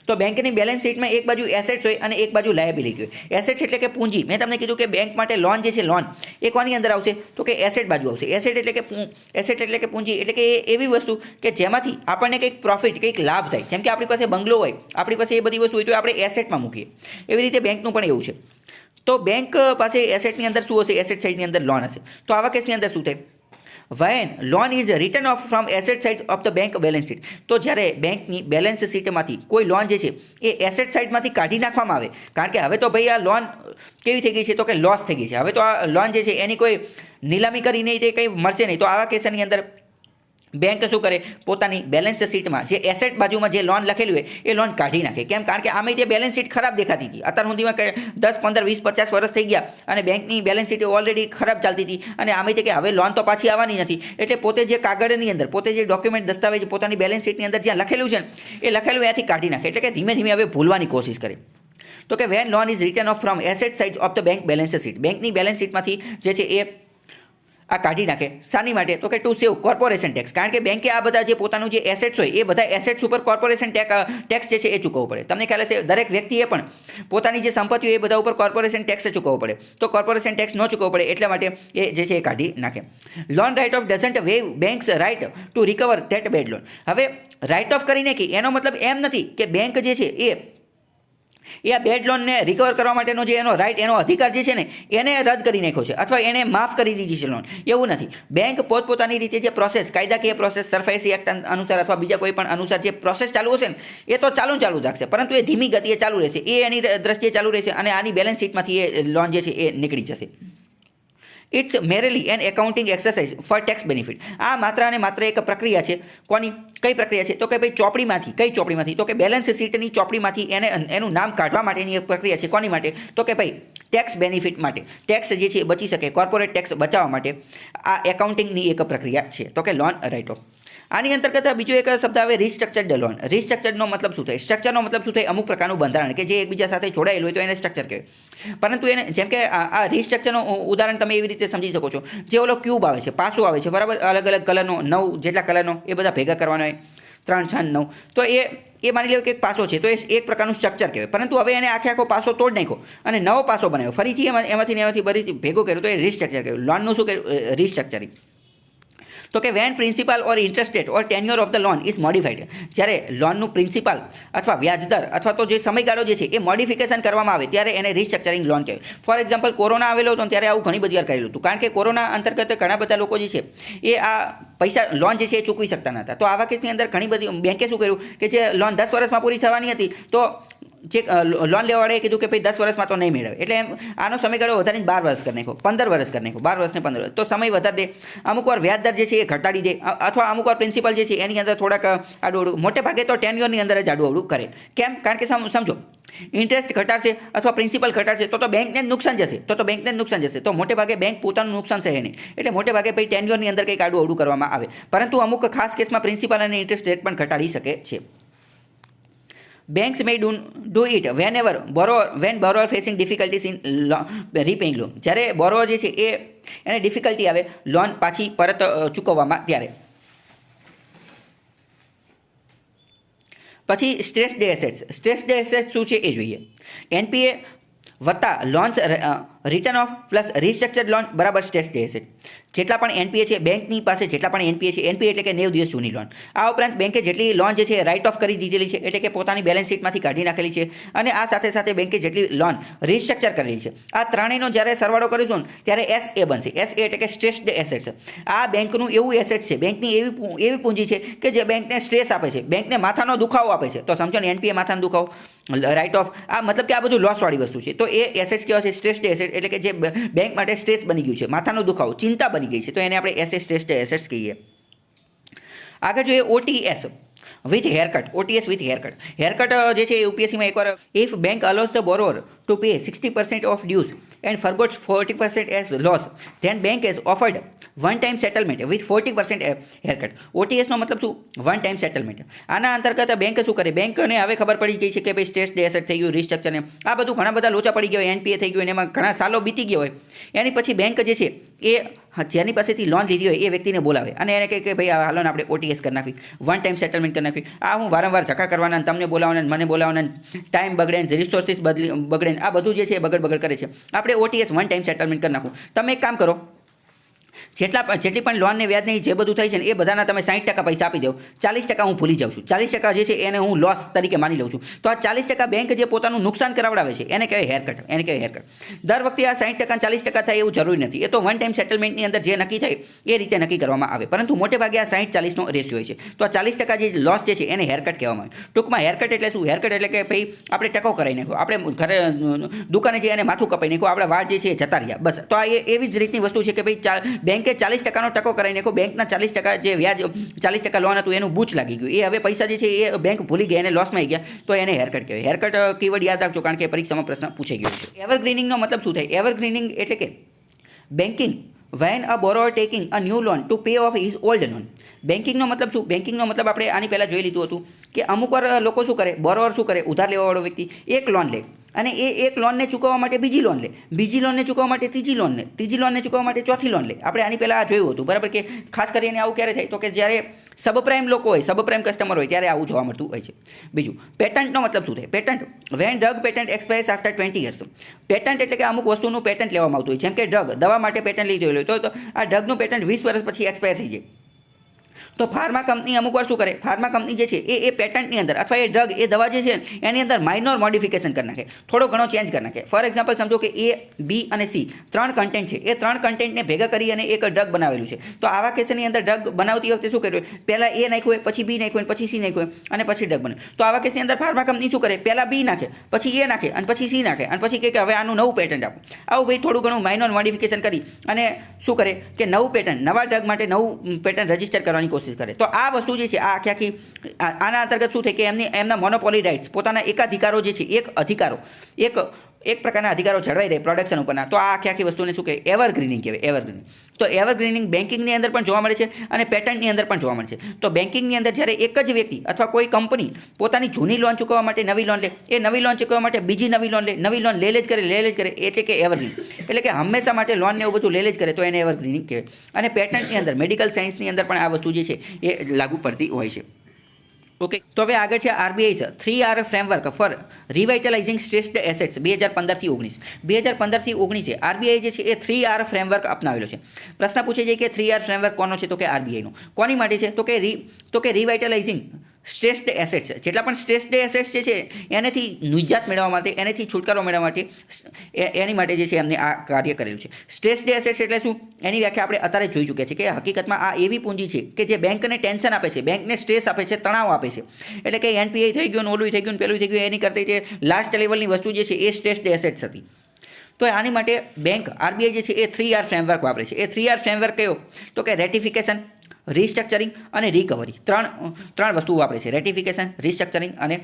તો બેંકની બેલેન્સ શીટમાં એક બાજુ એસેટ્સ હોય અને એક બાજુ લાયબિલિટી હોય. એસેટ્સ એટલે કે પૂંજી. મેં તમને કીધું કે બેંક માટે લોન જે છે લોન એ કોની અંદર આવશે તો કે એસેટ બાજુ આવશે. એસેટ એટલે કે પૂંજી એટલે કે એવી વસ્તુ કે જેમાંથી આપણને કંઈક પ્રોફિટ કંઈક લાભ થાય. જેમ કે આપણી પાસે બંગલો હોય, આપણી પાસે એ બધી વસ્તુ હોય તો આપણે એસેટમાં મૂકીએ. એવી રીતે બેંકનું પણ એવું છે. તો બેંક પાસે એસેટની અંદર શું હશે? એસેટ સાઇડની અંદર લોન હશે. તો આવા કેસની અંદર શું થાય? when loan is written off from asset side of the bank balance sheet. તો જ્યારે બેંકની બેલેન્સ શીટમાંથી કોઈ લોન જે છે એ એસેટ સાઇડમાંથી કાઢી નાખવામાં આવે, કારણ કે હવે તો ભાઈ આ લોન કેવી થઈ ગઈ છે તો કે લોસ થઈ ગઈ છે. હવે તો આ લોન જે છે એની કોઈ નીલામી કરી નહીં, તે કંઈ મળશે નહીં. તો આવા કેસની અંદર બેંક શું કરે? પોતાની બેલેન્સ શીટમાં જે એસેટ બાજુમાં જે લોન લખેલું હોય એ લોન કાઢી નાખે. કેમ? કારણ કે આમાં જે બેલેન્સ શીટ ખરાબ દેખાતી હતી. અત્યાર સુધીમાં 10, 15, 20, 50 વર્ષ થઈ ગયા અને બેંકની બેલેન્સ શીટ ઓલરેડી ખરાબ ચાલતી હતી અને આમાં કે હવે લોન તો પાછી આવવાની નથી. એટલે પોતે જે કાગળની અંદર પોતે જે ડોક્યુમેન્ટ દસ્તાવેજ પોતાની બેલેન્સ શીટની અંદર જ્યાં લખેલું છે ને એ લખેલું ત્યાંથી કાઢી નાખે. એટલે કે ધીમે ધીમે હવે ભૂલવાની કોશિશ કરે. તો કે when loan is return of from asset side of the bank balance sheet. બેંકની બેલેન્સ શીટમાંથી જે છે એ આ કાઢી નાખે. શાની માટે? તો કે ટુ સેવ કોર્પોરેશન ટેક્સ. કારણ કે બેંકે આ બધા જે પોતાનું જે એસેટ્સ હોય એ બધા એસેટ્સ ઉપર કોર્પોરેશન ટેક્સ જે છે એ ચૂકવવો પડે. તમને ખ્યાલ હશે દરેક વ્યક્તિએ પણ પોતાની જે સંપત્તિ હોય એ બધા ઉપર કોર્પોરેશન ટેક્સ ચૂકવવો પડે. તો કોર્પોરેશન ટેક્સ ન ચૂકવવો પડે એટલા માટે એ જે છે એ કાઢી નાખે. Loan write off doesn't waive banks right to recover that bad loan. હવે રાઇટ ઓફ કરી નાખી એનો મતલબ એમ નથી કે બેંક જે છે એ આ બેડ લોનને રિકવર કરવા માટેનો જે એનો રાઇટ એનો અધિકાર જે છે ને એને રદ કરી નાખ્યો છે અથવા એને માફ કરી દીધી છે લોન. એવું નથી. બેંક પોતપોતાની રીતે જે પ્રોસેસ કાયદાકીય પ્રોસેસ સરફેસી એક્ટ અનુસાર અથવા બીજા કોઈ પણ અનુસાર જે પ્રોસેસ ચાલુ હશે ને એ તો ચાલુ રાખશે, પરંતુ એ ધીમી ગતિએ ચાલુ રહેશે. એ એની દ્રષ્ટિએ ચાલુ રહેશે અને આની બેલેન્સ શીટમાંથી એ લોન જે છે એ નીકળી જશે. It's merely an accounting exercise for tax benefit. આ માત્ર અને માત્ર એક પ્રક્રિયા છે. કોની? કઈ પ્રક્રિયા છે? તો કે ભાઈ ચોપડીમાંથી. કઈ ચોપડીમાંથી? તો કે બેલેન્સ શીટની ચોપડીમાંથી એનું નામ કાઢવા માટેની એક પ્રક્રિયા છે. કોની માટે? તો કે ભાઈ ટેક્સ બેનિફિટ માટે. ટેક્સ જે છે બચી શકે, કોર્પોરેટ ટેક્સ બચાવવા માટે આ એકાઉન્ટિંગની એક પ્રક્રિયા છે. તો કે લોન રાઇટ ઓફ. આની અંતર્ગત બીજો એક શબ્દ આવે રિસ્ટ્રક્ચર્ડ લોન. રિસ્ટ્રક્ચર્ડનો મતલબ શું થાય? સ્ટ્રક્ચરનો મતલબ શું થાય? અમુક પ્રકારનું બંધારણ કે જે એકબીજા સાથે જોડાયેલું હોય તો એને સ્ટ્રક્ચર કહેવાય. પરંતુ એને જેમ કે આ રિસ્ટ્રક્ચરનું ઉદાહરણ તમે એવી રીતે સમજી શકો છો. જે ઓલો ક્યુબ આવે છે, પાસો આવે છે, બરાબર, અલગ અલગ કલરનો 9 જેટલા કલરનો એ બધા ભેગા કરવાનો હોય 3, 6, 9. તો એ માની લો કે એક પાસો છે તો એ એક પ્રકારનું સ્ટ્રક્ચર કહેવાય. પરંતુ હવે એને આખો પાસો તોડ નાખ્યો અને નવો પાસો બનાવ્યો, ફરીથી એમાંથી બધી ભેગો કર્યો તો એ રિસ્ટ્રક્ચર કહેવાય. લોનનું શું કર્યું? રિસ્ટ્રક્ચરિંગ. તો કે when principal or interest rate or tenure of the loan is modified. જ્યારે લોનનું પ્રિન્સિપાલ અથવા વ્યાજદર અથવા તો જે સમયગાળો જે છે એ મોડિફિકેશન કરવામાં આવે ત્યારે એને રિસ્ટ્રક્ચરિંગ લોન કહેવાય. ફોર એક્ઝામ્પલ કોરોના આવેલો હતો ત્યારે આવું ઘણી બધી વાર કરેલું હતું. કારણ કે કોરોના અંતર્ગત ઘણા બધા લોકો જે છે એ આ પૈસા લોન જે છે એ ચૂકવી શકતા નહોતા. તો આવા કેસની અંદર ઘણી બધી બેંકે શું કર્યું કે જે લોન 10 વર્ષમાં પૂરી થવાની હતી તો જે લોન લેવાવાળાએ કીધું કે ભાઈ 10 વર્ષમાં તો નહીં મેળવે, એટલે એમ આનો સમયગાળો વધારીને 12 વર્ષ કરી નાખ્યો, 15 વર્ષ કરી નાખ્યો, 12 વર્ષને 15 વર્ષ. તો સમય વધારી દે, અમુક વાર વ્યાજદર જે છે એ ઘટાડી દે, અથવા અમુક વાર પ્રિન્સિપલ જે છે એની અંદર થોડાક આડું, મોટે ભાગે તો ટેન્યોરની અંદર જ આડું કરે. કેમ? કારણ કે સમજો ઇન્ટરેસ્ટ ઘટાડશે અથવા પ્રિન્સિપલ ઘટાડશે તો બેંકને નુકસાન જશે, તો બેંકને નુકસાન જશે. તો મોટે ભાગે બેંક પોતાનું નુકસાન સહે નહીં, એટલે મોટે ભાગે ભાઈ ટેન્યોરની અંદર કંઈક આડું કરવામાં આવે. પરંતુ અમુક ખાસ કેસમાં પ્રિન્સિપલ અને ઇન્ટરેસ્ટ રેટ પણ ઘટાડી શકે છે. Banks may do it whenever borrower facing difficulties in repaying loan. જ્યારે બોરોવર જે છે એને ડિફિકલ્ટી આવે લોન પાછી પરત ચૂકવવામાં ત્યારે. પછી સ્ટ્રેસ્ડ એસેટ્સ. સ્ટ્રેસ્ડ એસેટ્સ શું છે એ જોઈએ. એનપીએ વત્તા loans return of plus restructured loan બરાબર સ્ટ્રેસ્ડ એસેટ. જેટલા પણ એનપીએ છે બેંકની પાસે, જેટલા પણ એનપીએ છે, એનપીએ એટલે કે 90 દિવસ જૂની લોન. આ ઉપરાંત બેંકે જેટલી લોન જે છે રાઇટ ઓફ કરી દીધેલી છે, એટલે કે પોતાની બેલેન્સ શીટમાંથી કાઢી નાખેલી છે, અને આ સાથે સાથે બેંકે જેટલી લોન રિસ્ટ્રક્ચર કરેલી છે, આ ત્રણેયનો જ્યારે સરવાળો કરીશું ને ત્યારે SA બનશે. SA એટલે કે સ્ટ્રેસ્ડ એસેટ્સ. આ બેંકનું એવું એસેટ છે, બેંકની એવી પૂંજી છે કે જે બેંકને સ્ટ્રેસ આપે છે, બેંકને માથાનો દુખાવો આપે છે. તો સમજો ને એનપીએ માથાનો દુખાવો, રાઇટ ઓફ, આ મતલબ કે આ બધું લોસવાળી વસ્તુ છે. તો એ એસેટ્સ કેવા છે? સ્ટ્રેસ્ડ એસેટ એટલે કે જે બેંક માટે સ્ટ્રેસ બની ગયું છે, માથાનો દુખાવો, ચિંતા બની ગઈ છે, તો એને આપણે સ્ટ્રેસ્ડ એસેટ્સ કહીએ. આગળ જોઈએ OTS with haircut. OTS with haircut. Haircut જે છે એ યુપીએસસીમાં એકવાર if bank allows the borrower to pay 60% of dues and forgoes 40% as loss, then bank as offered one time settlement with 40% haircut. OTSનો મતલબ શું? One time settlement. આના અંતર્ગત બેંક શું કરે? બેંકને હવે ખબર પડી ગઈ છે કે ભાઈ સ્ટ્રેસ્ડ એસેટ થઈ ગયું, રિસ્ટ્રક્ચરને આ બધું ઘણા બધા લોચા પડી ગયા હોય, એનપીએ થઈ ગયું, એમાં ઘણા સાલો બીતી ગયા હોય, એની પછી બેંક જે છે એ જેની પાસેથી લોન લીધી હોય એ વ્યક્તિને બોલાવે અને એને કહે કે ભાઈ હાલો ને આપણે OTS કરી નાખવી, વન ટાઈમ સેટલમેન્ટ કરી નાખવી. આ હું વારંવાર ધક્કા કરવાના, તમને બોલાવવાના, મને બોલાવવાના, ટાઈમ બગડે, રિસોર્સિસ બગડે, આ બધું જે છે એ બગડ કરે છે. આપણે OTS વન ટાઈમ સેટલમેન્ટ કરી નાખવું. તમે એક કામ કરો, જેટલી પણ લોન ને વ્યાજ નહીં જે બધું થાય છે ને એ બધાના તમે 60% પૈસા આપી દો, 40% હું ભૂલી જાઉં છું, 40% જે છે એને હું લોસ તરીકે માની લઉં છું. તો આ 40% બેંક જે પોતાનું નુકસાન કરાવડાવે છે એને કહેવાય હેરકટ. દર વખતે આ 60% 40% થાય એવું જરૂરી નથી. એ તો વન ટાઈમ સેટલમેન્ટની અંદર જે નક્કી થાય એ રીતે નક્કી કરવામાં આવે, પરંતુ મોટે ભાગે આ 60-40નો રેશિયો હોય છે. તો આ 40% જે લોસ જે છે એને હેરકટ કહેવામાં આવે. ટૂંકમાં હેરકટ એટલે શું? હેરકટ એટલે કે ભાઈ આપણે ટકો કરાવી નાખ્યો, આપણે ઘરે દુકાને જઈએ એને માથું કપાઈ નાખ્યું, આપણા વાળ જે છે એ જતા રહ્યા, બસ. તો આ એવી જ રીતની વસ્તુ છે કે ભાઈ બેંકે 40%નો ટકો કરાવી નાખ્યો, બેંકના 40% જે વ્યાજ 40% લોન હતું એનું બૂચ લાગી ગયું, એ હવે પૈસા જે છે એ બેંક ભૂલી ગયા, એને લોસમાં આવી ગયા, તો એને હેરકટ કહેવાય. હેરકટ કીવર્ડ યાદ રાખજો, કારણ કે પરીક્ષામાં પ્રશ્ન પૂછાઈ ગયો છે. એવરગ્રીનિંગનો મતલબ શું થાય? એવરગ્રીનિંગ એટલે કે banking when a borrower taking a new loan to pay off his old loan. બેન્કિંગનો મતલબ શું? બેન્કિંગનો મતલબ આપણે આની પહેલાં જોઈ લીધું હતું કે અમુક વાર લોકો શું કરે, બોરોવર શું કરે, ઉધાર લેવાવાળો વ્યક્તિ એક લોન લે અને એ એક લોનને ચૂકવવા માટે બીજી લોન લે, બીજી લોનને ચૂકવવા માટે ત્રીજી લોન લે, ત્રીજી લોનને ચૂકવવા માટે ચોથી લોન લે. આપણે આની પહેલાં આ જોયું હતું, બરાબર? કે ખાસ કરીને આવું ક્યારે થાય? તો કે જ્યારે સબપ્રાઇમ લોકો હોય, સબપ્રાઇમ કસ્ટમર હોય, ત્યારે આવું જોવા મળતું હોય છે. બીજું, પેટન્ટનો મતલબ શું થાય? Patent, when drug patent expires after 20 years. Patent એટલે કે અમુક વસ્તુનું પેટન્ટ લેવામાં આવતું હોય, જેમ કે ડ્રગ, દવા માટે પેટન્ટ લીધેલું હોય, તો આ ડ્રગનું પેટન્ટ 20 વર્ષ પછી એક્સપાયર થઈ જાય. તો ફાર્મા કંપની અમુક વાર શું કરે, ફાર્મા કંપની જે છે એ પેટન્ટની અંદર અથવા એ ડ્રગ, એ દવા જે છે એની અંદર માઇનોર મોડિફિકેશન કરી નાખે, થોડો ઘણો ચેન્જ કરી નાખે. ફોર એક્ઝામ્પલ સમજો કે A, B અને C 3 કન્ટેન્ટ છે, એ 3 કન્ટેન્ટને ભેગા કરી અને એક ડ્રગ બનાવેલું છે. તો આવા કેસની અંદર ડ્રગ બનાવતી વખતે શું કર્યું, પહેલાં A નાખ્યું હોય, પછી B નાખ્યું હોય, પછી C નાખ્યું હોય અને પછી ડ્રગ બને. તો આવા કેસની અંદર ફાર્મા કંપની શું કરે, પહેલાં B નાખે, પછી A નાખે અને પછી C નાખે અને પછી કહે કે હવે આનું નવું પેટન્ટ આપો. આવું ભાઈ થોડું ઘણું માઇનોર મોડિફિકેશન કરી અને શું કરે કે નવું પેટન્ટ, નવા ડ્રગ માટે નવું પેટન્ટ રજીસ્ટર કરવાની કોશિશ કરે. તો આ વસ્તુ જે છે આ આખી આના અંતર્ગત શું થાય કે એમના મોનોપોલી રાઇટ્સ, પોતાના એકાધિકારો જે છે, એક પ્રકારના અધિકારો જળવાઈ રહે પ્રોડક્શન ઉપરના. તો આ આખી વસ્તુને શું કહેવાય? એવરગ્રીનિંગ કહેવાય. એવરગ્રીનિંગ. તો એવરગ્રીનિંગ બેન્કિંગની અંદર પણ જોવા મળે છે અને પેટન્ટની અંદર પણ જોવા મળે છે. તો બેન્કિંગની અંદર જ્યારે એક જ વ્યક્તિ અથવા કોઈ કંપની પોતાની જૂની લોન ચૂકવવા માટે નવી લોન લે, એ નવી લોન ચૂકવવા માટે બીજી નવી લોન લે, નવી લોન લે જ કરે, એટલે કે એવરગ્રીનિંગ. એટલે કે હંમેશા માટે લોન ને એવું બધું લે જ કરે, તો એને એવરગ્રીનિંગ કહેવાય. અને પેટન્ટની અંદર, મેડિકલ સાયન્સની અંદર પણ આ વસ્તુ જે છે એ લાગુ પડતી હોય છે. ઓકે, તો હવે આગળ છે RBI છે 3R framework for revitalising stressed assets 2015 થી 19. 2015 થી 19 છે RBI જે છે એ 3R ફ્રેમવર્ક અપનાવેલો છે. પ્રશ્ન પૂછે છે કે 3R ફ્રેમવર્ક કોનો છે? તો કે RBI નો. કોની માટે છે? તો કે રિવાઇટલાઇઝિંગ સ્ટ્રેસ્ડ એસેટ્સ છે. જેટલા પણ સ્ટ્રેસ્ડ એસેટ્સ જે છે એનાથી નિજાત મેળવવા માટે, એનાથી છુટકારો મેળવવા માટે, એની માટે જે છે એમને આ કાર્ય કરેલું છે. સ્ટ્રેસ્ડ એસેટ્સ એટલે શું? એની વ્યાખ્યા આપણે અત્યારે જોઈ ચૂક્યા છે કે હકીકતમાં આ એવી પૂંજી છે કે જે બેંકને ટેન્શન આપે છે, બેંકને સ્ટ્રેસ આપે છે, તણાવ આપે છે. એટલે કે NPA થઈ ગયું, ઓલું થઈ ગયું, પેલું થઈ ગયું, એની કરતાં જે લાસ્ટ લેવલની વસ્તુ જે છે એ સ્ટ્રેસ્ડ એસેટ્સ હતી. તો આની માટે બેંક RBI જે છે એ 3R ફ્રેમવર્ક વાપરે છે. એ 3R ફ્રેમવર્ક કયો? તો કે રેટિફિકેશન, રિસ્ટ્રક્ચરિંગ અને રિકવરી. ત્રણ વસ્તુઓ વાપરે છે: રેટિફિકેશન, રિસ્ટ્રક્ચરિંગ અને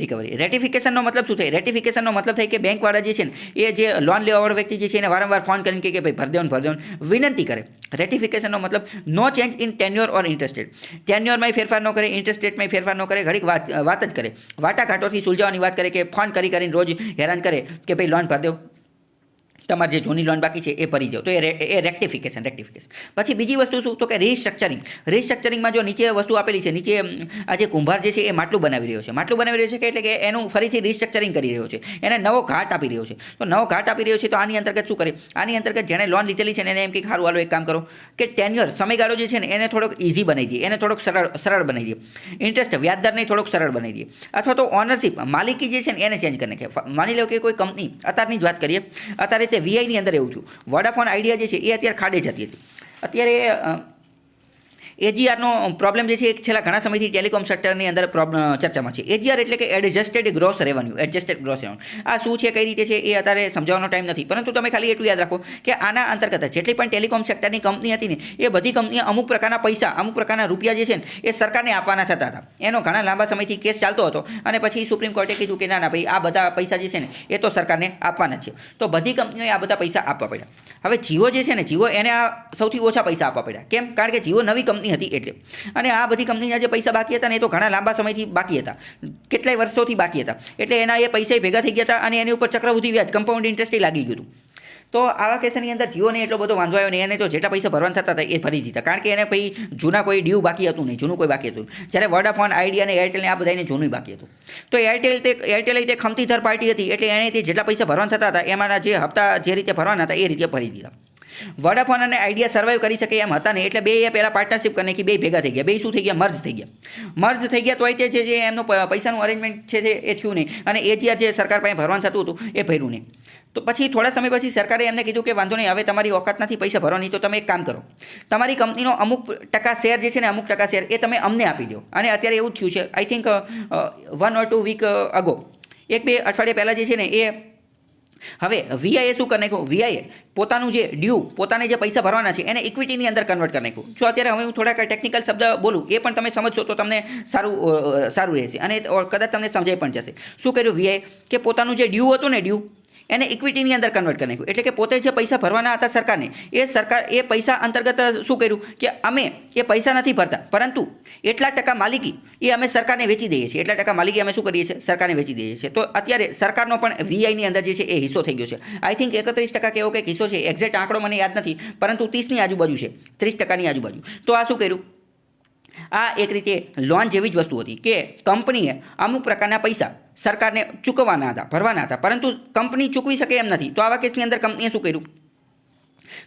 રિકવરી. રેટિફિકેશનનો મતલબ શું થાય? રેટિફિકેશનનો મતલબ થાય કે બેંકવાળા જે છે ને એ જે લોન લેવાવાળો વ્યક્તિ જે છે એને વારંવાર ફોન કરીને કે ભાઈ ભર દેવાનું વિનંતી કરે. રેટિફિકેશનનો મતલબ no change in tenure or interest rate. ટેન્યોરમાં ફેરફાર ન કરે, ઇન્ટરેસ્ટ રેટમાં ફેરફાર ન કરે, ઘડીક વાત જ કરે, વાટાઘાટોથી સુલઝાવવાની વાત કરે, કે ફોન કરીને રોજ હેરાન કરે કે ભાઈ લોન ભર દો, તમારે જે જૂની લોન બાકી છે એ ભરી દો. તો એ રેક્ટિફિકેશન. પછી બીજી વસ્તુ શું? તો કે રિસ્ટ્રક્ચરિંગ. રિસ્ટ્રક્ચરિંગમાં જો નીચે વસ્તુ આપેલી છે, નીચે આ જે કુંભાર જે છે એ માટલું બનાવી રહ્યો છે, કે એટલે કે એનું ફરીથી રિસ્ટ્રક્ચરિંગ કરી રહ્યો છે, એને નવો ઘાટ આપી રહ્યો છે. તો નવો ઘાટ આપી રહ્યો છે તો આની અંતર્ગત શું કરે? આની અંતર્ગત જેણે લોન લીધેલી છે ને એને એમ કે સારું હાલો એક કામ કરો કે ટેન્યોર, સમયગાળો જે છે ને એને થોડોક ઇઝી બનાવી દઈએ, એને થોડોક સરળ બનાવી દઈએ, ઇન્ટરેસ્ટ વ્યાજદરને થોડોક સરળ બનાવી દઈએ, અથવા તો ઓનરશિપ, માલિકી જે છે ને એને ચેન્જ કરી નાખે. માની લો કે કોઈ કંપની, અત્યારની જ વાત કરીએ, અત્યારે તે VIની અંદર એવું થયું, વોડાફોન આઈડિયા જે છે એ અત્યારે ખાડે જતી હતી. અત્યારે AGRનો પ્રોબ્લેમ જે છે એ છેલ્લા ઘણા સમયથી ટેલિકોમ સેક્ટરની અંદર ચર્ચામાં છે. AGR એટલે કે એડજસ્ટેડ ગ્રોસ રેવન્યુ. આ શું છે, કઈ રીતે છે એ અત્યારે સમજાવવાનો ટાઈમ નથી, પરંતુ તમે ખાલી એટલું યાદ રાખો કે આના અંતર્ગત જેટલી પણ ટેલિકોમ સેક્ટરની કંપની હતી ને એ બધી કંપનીઓ અમુક પ્રકારના પૈસા, અમુક પ્રકારના રૂપિયા જે છે ને એ સરકારને આપવાના થતા હતા. એનો ઘણા લાંબા સમયથી કેસ ચાલતો હતો અને પછી સુપ્રીમ કોર્ટે કીધું કે ના ભાઈ, આ બધા પૈસા જે છે ને એ તો સરકારને આપવાના છે. તો બધી કંપનીઓએ આ બધા પૈસા આપવા પડ્યા. હવે જીઓ જે છે ને, જીઓ એને આ સૌથી ઓછા પૈસા આપવા પડ્યા. કેમ? કારણ કે જીઓ નવી કંપની હતી એટલે. અને આ બધી કંપનીના જે પૈસા બાકી હતા ને એ તો ઘણા લાંબા સમયથી બાકી હતા, કેટલાય વર્ષોથી બાકી હતા. એટલે એના એ પૈસા ભેગા થઈ ગયા હતા અને એની ઉપર ચક્રવૃદ્ધિ વ્યાજ, કમ્પાઉન્ડ ઇન્ટરેસ્ટ લાગી ગયું હતું. તો આવા કેસની અંદર જીઓને એટલો બધો વાંધો આવ્યો નહીં, એને જો જેટલા પૈસા ભરવાના થતા હતા એ ભરી દીધા, કારણ કે એને પછી જૂના કોઈ ડ્યુ બાકી હતું નહીં, જૂનું કોઈ બાકી હતું. જ્યારે વોડાફોન, આઈડિયા અને એરટેલને આ બધાને જૂનું બાકી હતું. તો એરટેલ તે ખમતી થર્ડ પાર્ટી હતી, એટલે એણે તે જેટલા પૈસા ભરવાના થતા હતા એમાંના જે હપ્તા જે રીતે ભરવાના હતા એ રીતે ભરી દીધા. વોડાફોન અને આઈડિયા સર્વાઈવ કરી શકે એમ હતા નહીં, એટલે બે પહેલાં પાર્ટનરશિપ કરી નાખી, બે ભેગા થઈ ગયા, બે શું થઈ ગયા, મર્જ થઈ ગયા. તોય તે જે એમનું પૈસાનું અરેન્જમેન્ટ છે એ થયું નહીં, અને એજીઆર જે સરકાર પાસે ભરવાનું થતું હતું એ ભર્યું નહીં. તો પછી થોડા સમય પછી સરકારે એમને કીધું કે વાંધો નહીં, હવે તમારી ઓકાત નથી પૈસા ભરવાની, તો તમે એક કામ કરો, તમારી કંપનીનો અમુક ટકા શેર જે છે ને, અમુક ટકા શેર એ તમે અમને આપી દો. અને અત્યારે એવું થયું છે, I think 1 or 2 week ago, 1-2 અઠવાડિયા પહેલાં જે છે ને એ હવે વીઆઈએ શું કરી નાખ્યું, વીઆઈએ પોતાનું જે ડ્યુ, પોતાને જે પૈસા ભરવાના છે એને ઇક્વિટીની અંદર કન્વર્ટ કરી નાખ્યું. જો અત્યારે હવે હું થોડાક ટેકનિકલ શબ્દ બોલું એ પણ તમે સમજશો તો તમને સારું રહેશે, અને કદાચ તમને સમજાઈ પણ જશે. શું કર્યું વીઆઈએ કે પોતાનું જે ડ્યુ હતું ને, ડ્યુ એને ઇક્વિટીની અંદર કન્વર્ટ કરી નાખ્યું. એટલે કે પોતે જે પૈસા ભરવાના હતા સરકારને, એ પૈસા અંતર્ગત શું કર્યું કે અમે એ પૈસા નથી ભરતા, પરંતુ એટલા ટકા માલિકી એ અમે સરકારને વેચી દઈએ છીએ. એટલા ટકા માલિકી અમે શું કરીએ છીએ, સરકારને વેચી દઈએ છીએ. તો અત્યારે સરકારનો પણ વીઆઈની અંદર જે છે એ હિસ્સો થઈ ગયો છે. આઈ થિંક 31% કે એવો કંઈક હિસ્સો છે, એક્ઝેક્ટ આંકડો મને યાદ નથી, પરંતુ 30ની આજુબાજુ છે, 30%ની આજુબાજુ. તો આ શું કર્યું, આ એક રીતે લોન જેવી જ વસ્તુ હતી કે કંપનીએ અમુક પ્રકારના પૈસા સરકારને ચૂકવવાના હતા, ભરવાના હતા, પરંતુ કંપની ચૂકવી શકે એમ નથી. તો આવા કેસની અંદર કંપનીએ શું કર્યું,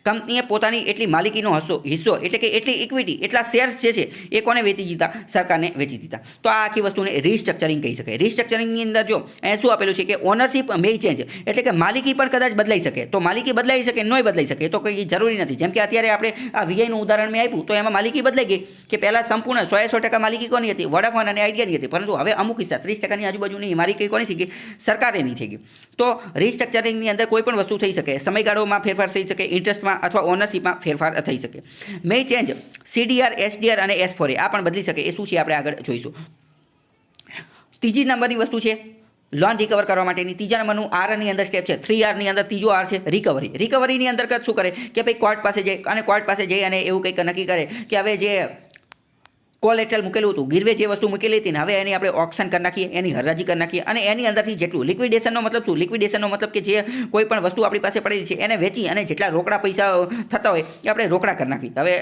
કંપનીએ પોતાની એટલી માલિકીનો હિસ્સો એટલે કે એટલી ઇક્વિટી, એટલા શેર્સ જે છે એ કોને વેચી દીધા, સરકારને વેચી દીધા. તો આ આખી વસ્તુને રિસ્ટ્રક્ચરિંગ કહી શકાય. રિસ્ટ્રક્ચરિંગની અંદર જો અહીંયા શું આપેલું છે કે ઓનરશિપ મે ચેન્જ, એટલે કે માલિકી પણ કદાચ બદલાઈ શકે. તો માલિકી બદલાઈ શકે, નોય બદલાઈ શકે, તો કંઈ જરૂરી નથી. જેમ કે અત્યારે આપણે આ વીઆઈનું ઉદાહરણ મેં આપ્યું, તો એમાં માલિકી બદલાઈ ગઈ કે પહેલાં સંપૂર્ણ 100% માલિકી કોની હતી, વોડાફોન અને આઈડિયાની હતી, પરંતુ હવે અમુક હિસ્સા 30%ની આજુબાજુની માલિકી કોની થઈ ગઈ, સરકારેની થઈ ગઈ. તો રિસ્ટ્રક્ચરિંગની અંદર કોઈ પણ વસ્તુ થઈ શકે, સમયગાળોમાં ફેરફાર થઈ શકે, ઇન્ટરેસ્ટમાં અથવા ઓનરશિપમાં ફેરફાર થઈ શકે. મે ચેન્જ CDR, SDR અને S4A આ પણ બદલી શકે. એ શું છે આપણે આગળ જોઈશું. ત્રીજી નંબરની વસ્તુ છે લોન રિકવર કરવા માટેની. ત્રીજા નંબરનું આરની અંદર સ્ટેપ છે, 3R ની અંદર ત્રીજો R છે રિકવરી. રિકવરીની અંદર શું કરે કે ભાઈ કોર્ટ પાસે જાય, અને કોર્ટ પાસે જઈ અને એવું કંઈક નક્કી કરે કે હવે જે કોલેટરલ મૂકેલું હતું, ગીરવે જે વસ્તુ મૂકેલી હતી ને, હવે એની આપણે ઓક્શન કરી નાખીએ, એની હરાજી કરી નાખીએ, અને એની અંદરથી જેટલું લિક્વિડેશનનો મતલબ શું, લિક્વિડેશનનો મતલબ કે જે કોઈ પણ વસ્તુ આપણી પાસે પડેલી છે એને વેચી અને જેટલા રોકડા પૈસા થતા હોય એ આપણે રોકડા કરી નાખી. હવે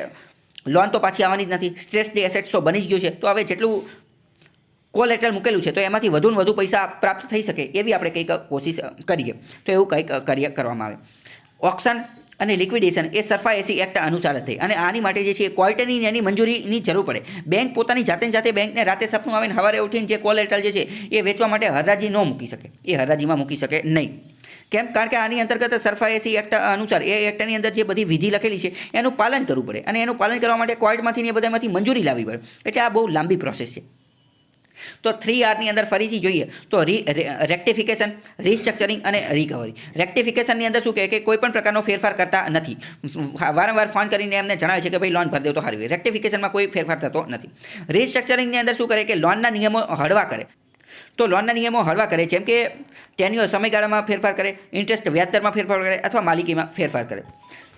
લોન તો પાછી આવવાની જ નથી, સ્ટ્રેસ્ડ એસેટ્સ તો બની જ ગયું છે. તો હવે જેટલું કોલેટરલ મૂકેલું છે તો એમાંથી વધુને વધુ પૈસા પ્રાપ્ત થઈ શકે એવી આપણે કંઈક કોશિશ કરીએ. તો એવું કંઈક કરવામાં આવે. ઓક્શન અને લિક્વિડેશન એ સરફાએસી એક્ટ અનુસાર જ થઈ, અને આની માટે જે છે કોર્ટની એની મંજૂરીની જરૂર પડે. બેંક પોતાની જાતે બેંકને રાતે સપનું આવે ને સવારે ઉઠીને જે કોલેટરલ જે છે એ વેચવા માટે હરાજી ન મૂકી શકે, એ હરાજીમાં મૂકી શકે નહીં. કેમ? કારણ કે આની અંતર્ગત સરફાએસી એક્ટ અનુસાર એ એક્ટની અંદર જે બધી વિધિ લખેલી છે એનું પાલન કરવું પડે, અને એનું પાલન કરવા માટે કોર્ટમાંથી ને એ બધામાંથી મંજૂરી લાવવી પડે. એટલે આ બહુ લાંબી પ્રોસેસ છે. તો 3Rની અંદર ફરીથી જોઈએ તો રેક્ટિફિકેશન, રિસ્ટ્રક્ચરિંગ અને રિકવરી. રેક્ટિફિકેશનની અંદર શું કહે કે કોઈ પણ પ્રકારનો ફેરફાર કરતા નથી, વારંવાર ફોન કરીને એમને જણાવે છે કે ભાઈ લોન ભરી દો તો સારું. રેક્ટિફિકેશનમાં કોઈ ફેરફાર થતો નથી. રિસ્ટ્રક્ચરિંગની અંદર શું કરે કે લોનના નિયમો હળવા કરે. તો લોનના નિયમો હળવા કરે, જેમ કે ટેન્યુઅર સમયગાળામાં ફેરફાર કરે, ઇન્ટરેસ્ટ વ્યાજદરમાં ફેરફાર કરે, અથવા માલિકીમાં ફેરફાર કરે.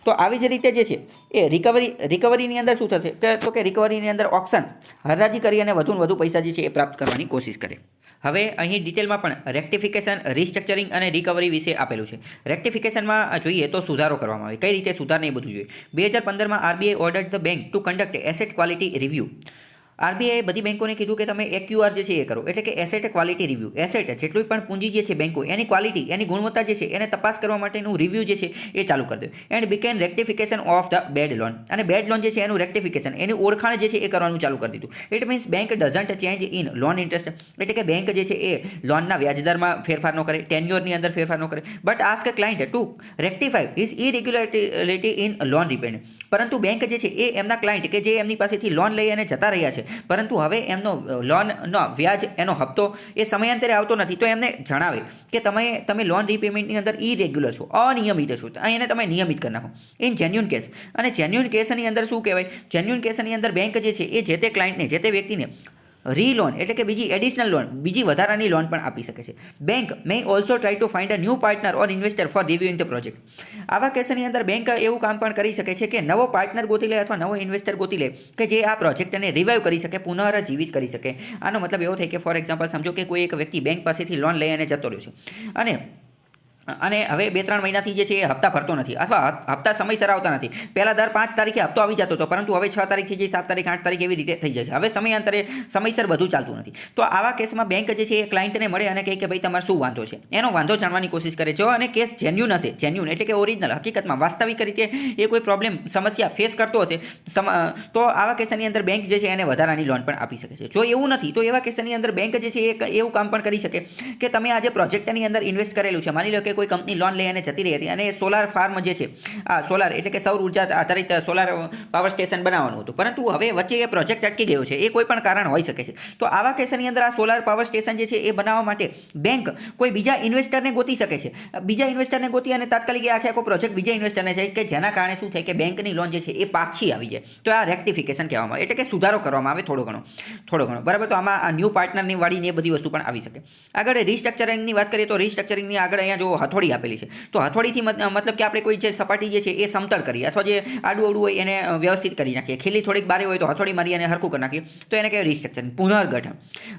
તો આવી જ રીતે જે છે એ રિકવરીની અંદર શું થશે તો કે રિકવરીની અંદર ઓપ્શન હરાજી કરી અને વધુ પૈસા જે છે એ પ્રાપ્ત કરવાની કોશિશ કરે. હવે અહીં ડિટેલમાં પણ રેક્ટિફિકેશન, રિસ્ટ્રક્ચરિંગ અને રિકવરી વિશે આપેલું છે. રેક્ટિફિકેશનમાં જોઈએ તો સુધારો કરવામાં આવે. કઈ રીતે સુધારને એ બધું જોઈએ. 2015માં RBI ordered the bank to conduct asset quality review. આરબીઆઈએ બધી બેંકોને કીધું કે તમે AQR જે છે એ કરો, એટલે કે એસેટ ક્વોલિટી રિવ્યૂ. એસેટ જેટલું પણ પૂંજી જે છે બેંકો એની ક્વોલિટી, એની ગુણવત્તા જે છે એને તપાસ કરવા માટેનું રિવ્યૂ જે છે એ ચાલુ કરી દે. And began rectification of the bad loan. અને બેડ લોન જે છે એનું રેક્ટિફિકેશન, એની ઓળખાણ જે છે એ કરવાનું ચાલુ કરી દીધું. It means bank doesn't change in loan interest, એટલે કે બેંક જે છે એ લોનના વ્યાજદરમાં ફેરફાર ન કરે, ટેન્યોરની અંદર ફેરફાર ન કરે, but ask client to rectify his irregularity in loan repayment. પરંતુ બેંક જે છે એ એમના ક્લાયન્ટ કે જે એમની પાસેથી લોન લઈ અને જતા રહ્યા છે, પરંતુ હવે એમનો લોનનો વ્યાજ, એનો હપ્તો એ સમયાંતરે આવતો નથી, તો એમને જણાવે કે તમે લોન રીપેમેન્ટની અંદર ઇરેગ્યુલર છો, અનિયમિત છો, એને તમે નિયમિત કરી નાખો ઇન જેન્યુઅન કેસ. અને જેન્યુઅન કેસની અંદર શું કહેવાય, જેન્યુઅન કેસની અંદર બેંક જે છે એ જે તે ક્લાયન્ટને, જે તે વ્યક્તિને રીલોન એટલે કે બીજી એડિશનલ લોન, બીજી વધારાની લોન પણ આપી શકે છે. Bank may also try to find a new partner or investor for reviewing the project. આવા કેસની અંદર બેંક એવું કામ પણ કરી શકે છે કે નવો પાર્ટનર ગોતી લે અથવા નવો ઇન્વેસ્ટર ગોતી લે કે જે આ પ્રોજેક્ટને રિવાઇવ કરી શકે, પુનઃજીવિત કરી શકે. આનો મતલબ એવો થાય કે ફોર એક્ઝામ્પલ સમજો કે કોઈ એક વ્યક્તિ બેંક પાસેથી લોન લઈ અને જતો રહ્યો છે, અને અને હવે 2-3 મહિનાથી જે છે એ હપ્તા ભરતો નથી અથવા હપ્તા સમયસર આવતા નથી. પહેલાં દર 5 તારીખે હપ્તો આવી જતો હતો, પરંતુ હવે 6 તારીખ થઈ જાય, 7 તારીખ, 8 તારીખ એવી રીતે થઈ જાય છે. હવે સમયાંતરે સમયસર બધું ચાલતું નથી. તો આવા કેસમાં બેંક જે છે એ ક્લાયન્ટને મળે અને કહે કે ભાઈ તમારે શું વાંધો છે, એનો વાંધો જાણવાની કોશિશ કરે. જો અને કેસ જેન્યુન હશે, જેન્યુન એટલે કે ઓરિજિનલ, હકીકતમાં વાસ્તવિક રીતે એ કોઈ પ્રોબ્લેમ, સમસ્યા ફેસ કરતો હશે, તો આવા કેસની અંદર બેંક જે છે એને વધારાની લોન પણ આપી શકે છે. જો એવું નથી તો એવા કેસની અંદર બેંક જે છે એ એવું કામ પણ કરી શકે કે તમે આજે પ્રોજેક્ટની અંદર ઇન્વેસ્ટ કરેલું છે, માની લો કે કોઈ કંપની લોન લઈ અને જતી રહી હતી અને સોલાર ફાર્મ જે છે, આ સોલાર એટલે કે સૌર ઉર્જા આધારિત સોલાર પાવર સ્ટેશન બનાવવાનું હતું, પરંતુ હવે વચ્ચે એ પ્રોજેક્ટ અટકી ગયો છે, એ કોઈ પણ કારણ હોઈ શકે છે. તો આવા કેસની અંદર આ સોલાર પાવર સ્ટેશન જે છે એ બનાવવા માટે બેંક કોઈ બીજા ઇન્વેસ્ટરને ગોતી શકે છે. બીજા ઇન્વેસ્ટરને ગોતી અને તાત્કાલિક આખે આખો પ્રોજેક્ટ બીજા ઇન્વેસ્ટરને છે કે જેના કારણે શું થાય કે બેંકની લોન જે છે એ પાછી આવી જાય. તો આ રેક્ટિફિકેશન કહેવામાં આવે, એટલે કે સુધારો કરવામાં આવે થોડો ઘણો, બરાબર. તો આમાં આ ન્યૂ પાર્ટનરની વાળીને એ બધી વસ્તુ પણ આવી શકે. આગળ રિસ્ટ્રક્ચરિંગની વાત કરીએ તો રિસ્ટ્રક્ચરિંગની આગળ અહીંયા જો હથોડી આપેલી છે, તો હથોડીથી મતલબ કે આપણે કોઈ જે સપાટી જે છે એ સમતળ કરીએ અથવા જે આડું અવડું હોય એને વ્યવસ્થિત કરી નાખીએ. ખીલી થોડીક બારી હોય તો હથોડી મારી અને હરખું કરી નાખીએ, તો એને કહેવાય રિસ્ટ્રક્ચરિંગ, પુનર્ગઠન.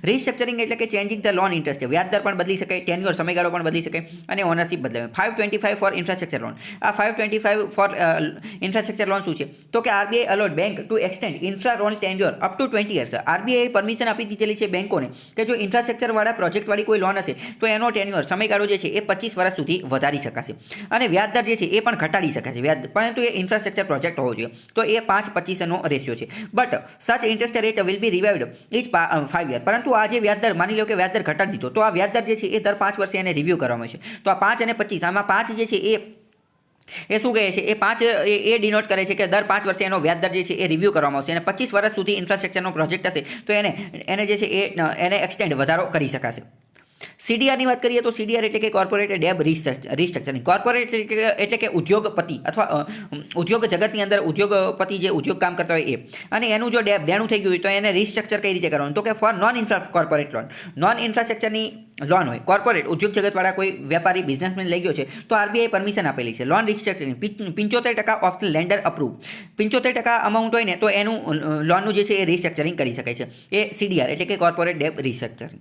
રિસ્ટ્રક્ચરિંગ એટલે કે ચેન્જિંગ ધ લોન ઇન્ટરેસ્ટ, વ્યાજ દર પણ બદલી શકાય, ટેન્યુઅર સમયગાળો પણ બદલી શકાય અને ઓનરશિપ બદલાય. 525 ફોર ઇન્ફ્રાસ્ટ્રક્ચર લોન. આ 525 ફોર ઇન્ફ્રાસ્ટ્રક્ચર લોન શું છે? તો કે RBI allowed bank to extend infra loan tenure up to 20 years. RBI permission આપી દીધેલી છે બેંકોને કે જો ઇન્ફ્રાસ્ટ્રક્ચર વાળા પ્રોજેક્ટ વાળી કોઈ લોન હશે તો એનો ટેન્યુઅર સમયગાળો જે છે એ 25 વર્ષ સુધી વધારી શકાશે અને વ્યાજદર જે છે એ પણ ઘટાડી શકાશે વ્યાજ, પરંતુ એ ઇન્ફ્રાસ્ટ્રક્ચર પ્રોજેક્ટ હોવો જોઈએ. તો એ 5-25નો રેશિયો છે. But such interest rate will be revived each 5 year. પરંતુ આ જે વ્યાજદર, માની લો કે વ્યાજદર ઘટાડી દીધો, તો આ વ્યાજદર જે છે એ દર 5 વર્ષે એને રિવ્યૂ કરવામાં આવશે. તો આ 5 અને 25, આમાં 5 જે છે એ શું કહે છે, એ 5 એ ડિનોટ કરે છે કે દર 5 વર્ષે એનો વ્યાજદર જે છે એ રિવ્યૂ કરવામાં આવશે અને 25 વર્ષ સુધી ઇન્ફ્રાસ્ટ્રક્ચરનો પ્રોજેક્ટ હશે તો એને જે છે એને એક્સટેન્ડ વધારો કરી શકાશે. સીડીઆરની વાત કરીએ તો સીડીઆર એટલે કે કોર્પોરેટ ડેબ રિસ્ટ્રક્ચરિંગ. કોર્પોરેટ એટલે કે ઉદ્યોગપતિ અથવા ઉદ્યોગ જગતની અંદર ઉદ્યોગપતિ જે ઉદ્યોગ કામ કરતા હોય એ, અને એનું જો ડેબ દેણું થઈ ગયું હોય તો એને રિસ્ટ્રક્ચર કઈ રીતે કરવાનું? તો કે for non corporate loan, non ઇન્ફ્રાસ્ટ્રક્ચરની લોન હોય, કોર્પોરેટ ઉદ્યોગ જગતવાળા કોઈ વેપારી બિઝનેસમેન લઈ ગયો છે તો આરબીઆઈ પરમિશન આપેલી છે. Loan restructuring 75% of the lander approve, 75% amount હોય ને તો એનું લોનનું જે છે એ રિસ્ટ્રક્ચરિંગ કરી શકાય છે. એ સીડીઆર એટલે કે કોર્પોરેટ ડેબ રિસ્ટ્રક્ચરિંગ.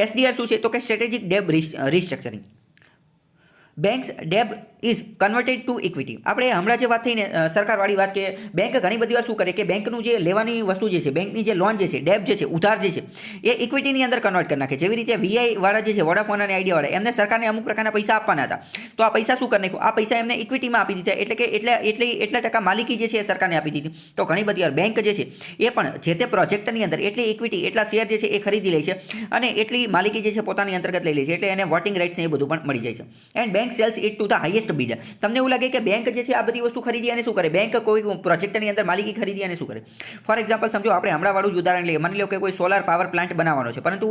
એસડીઆર શું છે? તો કે strategic debt restructuring. Banks debt is converted to equity. આપણે હમણાં જે વાત થઈને સરકારવાળી વાત કે બેંક ઘણી બધી વાર શું કરે કે બેંકનું જે લેવાની વસ્તુ જે છે, બેંકની જે લોન જે છે, ડેબ જે છે, ઉધાર જે છે એ ઇક્વિટીની અંદર કન્વર્ટ કરી નાખે. જેવી રીતે વીઆઈ વાળા જે છે, વોડાફોન અને આઈડિયા વાળા, એમને સરકારને અમુક પ્રકારના પૈસા આપવાના હતા, તો આ પૈસા શું કરી નાખ્યું? આ પૈસા એમને ઇક્વિટીમાં આપી દીધા, એટલે કે એટલા ટકા માલિકી જે છે એ સરકારને આપી દીધી. તો ઘણી બધી વાર બેંક જે છે એ પણ જે તે પ્રોજેક્ટની અંદર એટલી ઇક્વિટી, એટલા શેર જે છે એ ખરીદી લે છે અને એટલી માલિકી જે છે પોતાની અંતર્ગત લઈ લે છે, એટલે એને વોટિંગ રાઇટ્સ એ બધું પણ મળી જાય છે. And bank sells it to the highest bidder. તમને એવું લાગે કે બેંક જે છે આ બધી વસ્તુ ખરીદી અને શું કરે? બેંક કોઈ પ્રોજેક્ટની અંદર માલિકી ખરીદી અને શું કરે? ફોર એક્ઝામ્પલ સમજો, આપણે હમણાં વાળું જ ઉદાહરણ લઈએ. માની લો કે કોઈ સોલાર પાવર પ્લાન્ટ બનાવવાનો છે, પરંતુ